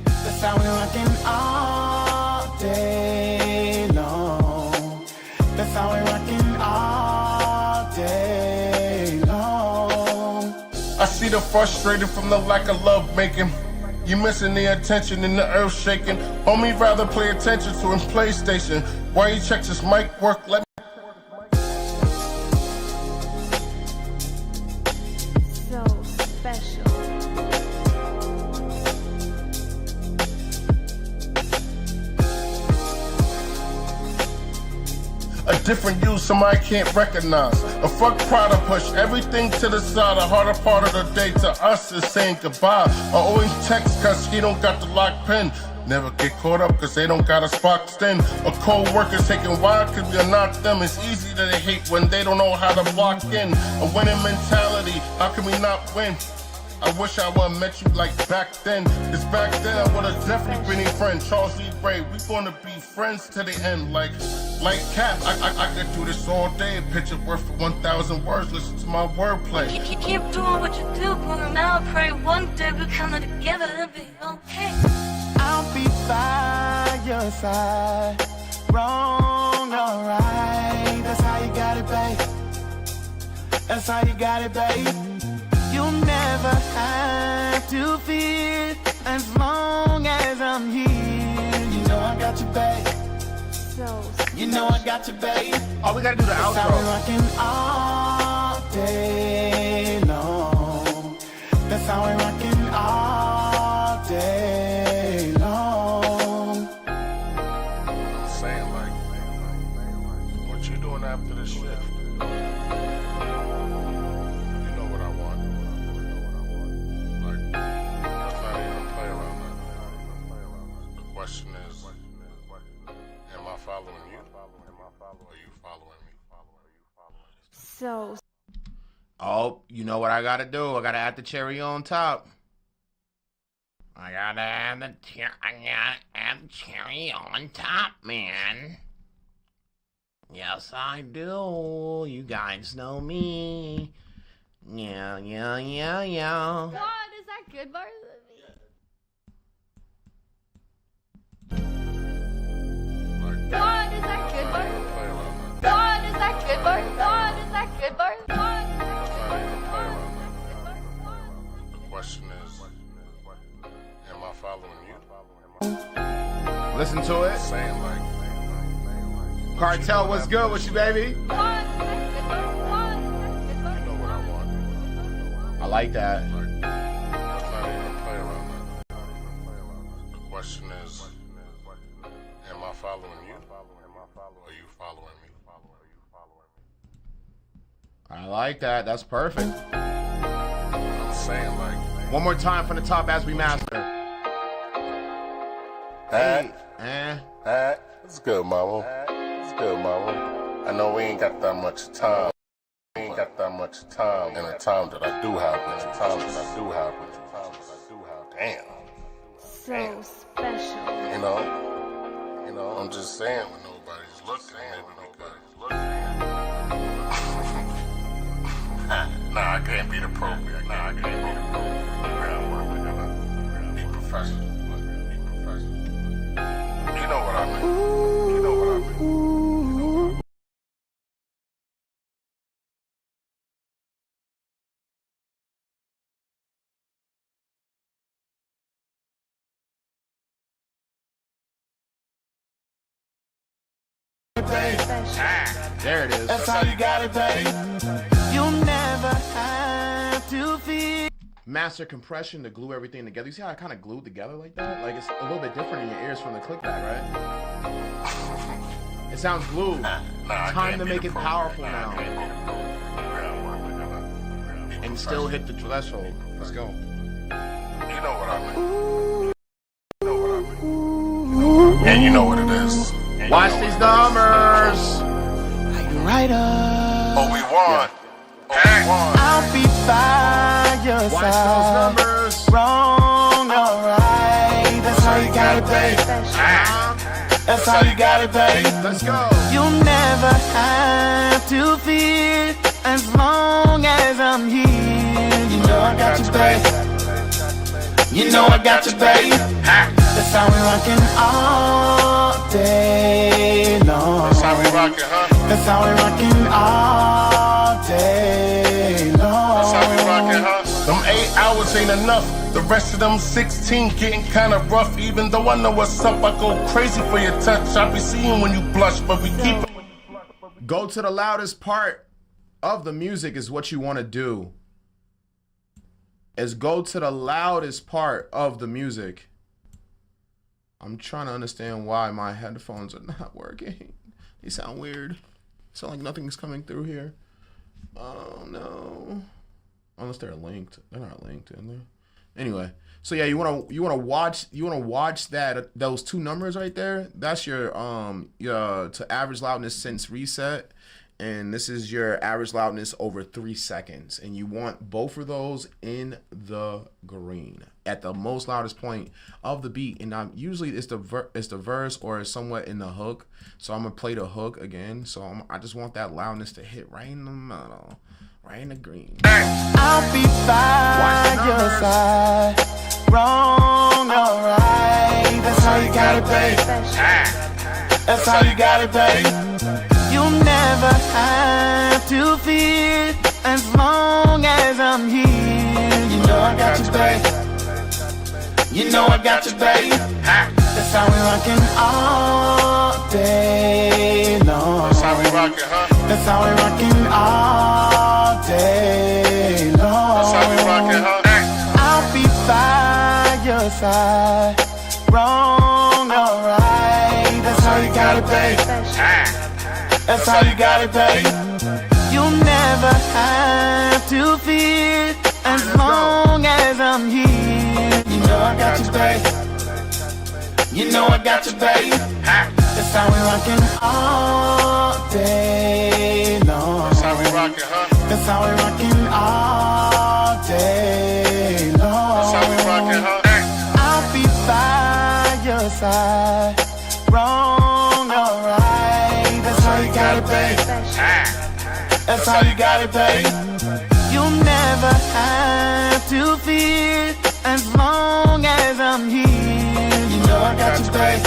That's how we rockin' all day long. That's how we rockin' all day long. I see the frustrated from the lack of love making. You missing the attention and the earth shaking. Homie rather pay attention to his PlayStation. While he checks his mic work, let me So special. different you somebody can't recognize. A fuck Prada push everything to the side. The harder part of the day to us is saying goodbye. I always text cause he don't got the lock pen. Never get caught up cause they don't got us boxed in. A cold worker's taking wide cause we're not them. It's easy to hate when they don't know how to block in. A winning mentality, how can we not win? I wish I would've met you like back then. Cause back then I would've definitely been your friend. Charles Lee Ray, we gonna be friends to the end. Like Cap, I could do this all day. A picture worth for 1,000 words. Listen to my wordplay. Keep doing what you do, but now I pray one day we come together, it'll be okay. I'll be by your side. Wrong or right, that's how you got it, babe. That's how you got it, babe. You'll never have to fear as long as I'm here. You know I got you, babe. You know I got you, babe. Oh, we gotta do the That's outro. how we rockin' all day long. That's how we rockin' all day long. I'm saying, like, what you doing after this shift? You know what I want. Like, let's not even play around that. The question is, am I following you? Or are you following me? So Oh, you know what I gotta do? I gotta add the cherry on top. I gotta add the cherry on top, man. Yes, I do. You guys know me. Yeah. God, is that Goodbarz? God, is that Goodbarz? God, is that Goodbarz? God, is that Goodbarz? God. The question is, am I following you? Listen to it. Saying, like, Cartel, what's good with you, baby? God, is that Goodbarz? God, is that you know what I want. I like that. Like, let's not even play around that. The question is, am I following you? Or are you following me? I like that. That's perfect. I'm saying, like, One more time from the top as we master. it's good, mama. It's good, mama. I know we ain't got that much time. We ain't got that much time. And the time that I do have, and the time that I do have, and the time that I do have. Damn. So special. You know, I'm just saying when nobody's looking, maybe nobody's looking. Nah, I can't be the appropriate. Nah, I can't be the appropriate. Be professional. Be professional. You know what I mean. You know what I mean. There it is. That's how you got it, babe. You'll never have to fear. Master compression to glue everything together. You see how I kind of glued together like that? Like it's a little bit different in your ears from the click back, right? It sounds glued. Time to make it powerful now. And still hit the threshold. Let's go. You know what I mean. You know what I mean. And you know what it is. Watch these numbers. Are you right up? OB Wan. OB Wan. I'll be by your Watch those side. numbers. Wrong or right, that's how you got it, babe. That's how you got it, babe. Let's go. You'll never have to fear as long as I'm here. You know I got you, babe. You know I got you, babe. That's how we rockin' all day long. That's how we rockin', huh? That's how we rockin' all day long. That's how we rockin', huh? Them 8 hours ain't enough. The rest of them 16 getting kinda rough. Even though I know what's up, I go crazy for your touch. I be seeing when you blush, but we keep it. Go to the loudest part of the music is what you want to do. Is go to the loudest part of the music. I'm trying to understand why my headphones are not working. They sound weird. So like nothing's coming through here. Oh no. Unless they're linked. They're not linked, in there. Anyway, so yeah, you wanna watch that those two numbers right there. That's your to average loudness since reset, and this is your average loudness over 3 seconds. And you want both of those in the green at the most loudest point of the beat. And usually it's the verse or it's somewhat in the hook. So I'm gonna play the hook again. So I just want that loudness to hit right in the middle. Right in the green. I'll be by your side. Wrong or right. That's how you got it, babe. That's how you got it, babe. You'll never have to fear as long as I'm here. You know I got you, babe. You know I got you, babe. That's how we rockin' all day long. That's how we rockin', huh? That's how we rockin' all day long. That's how we rockin', huh? I'll be by your side. Wrong or right. That's how you got it, babe. That's how you got it, babe. You'll never have to fear as long as I'm here. You know I got you, babe. You know I got you, babe. That's how we rockin' all day long. That's how we rockin', huh? That's how we rockin' all day long. That's how we rockin', huh? I'll be by your side. Wrong or right. That's how you got it, babe. That's how you got it, babe. You'll never have to fear as long as I'm here. You know I got you, babe.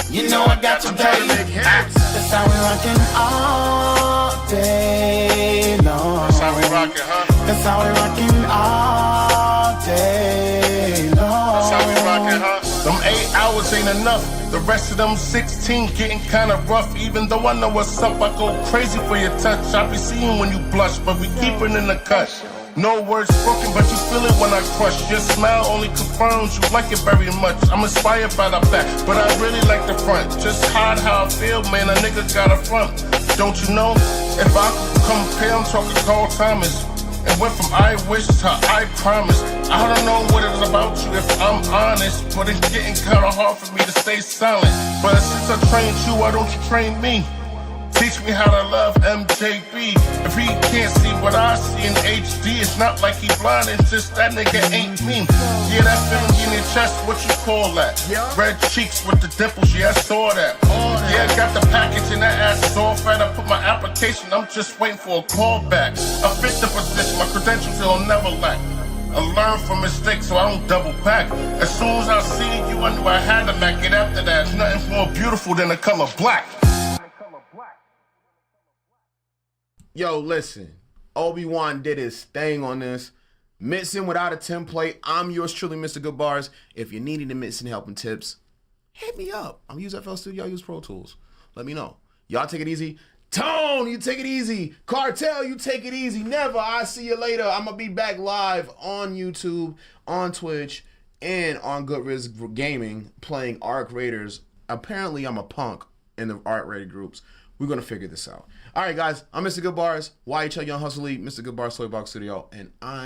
You know I got you, babe. That's how we rockin' all day long. That's how we rockin', huh? That's how we rockin' all day long. That's how we rockin', huh? Them 8 hours ain't enough. The rest of them 16 getting kinda rough. Even though I know what's up, I go crazy for your touch. I be seeing when you blush, but we keep it in the cut. No words spoken, but you feel it when I crush. Your smile only confirms you like it very much. I'm inspired by the back, but I really like the front. Just hide how I feel, man, a nigga got a front. Don't you know? If I could compare, I'm talking Carl Thomas. And went from I wish to I promise. I don't know what it is about you if I'm honest, but it's getting kinda hard for me to stay silent. But since I trained you, why don't you train me? Teach me how to love MJB. If he can't see what I see in HD, it's not like he blind, it's just that nigga ain't me. Yeah, that feeling in your chest, what you call that? Red cheeks with the dimples, yeah, I saw that. Yeah, I got the package and that ass is all fat. I put my application, I'm just waiting for a call back. I fit the position, my credentials, it'll never lack. I learn from mistakes so I don't double back. As soon as I seen you, I knew I had to back it after that. There's nothing more beautiful than the color black. Yo, listen, OB Wan did his thing on this. Mixing without a template. I'm yours truly, Mr.Goodbarz. If you need any mixing help and tips, hit me up. I'm use FL Studio, I use Pro Tools. Let me know. Y'all take it easy. Tone, you take it easy. Cartel, you take it easy. Never. I'll see you later. I'm going to be back live on YouTube, on Twitch, and on GoodRiz Gaming playing Arc Raiders. Apparently, I'm a punk in the Arc Raider groups. We're going to figure this out. All right, guys. I'm Mr. Goodbarz, YHL Young Hustle League, Mr. Goodbarz Toy Box Studio, and I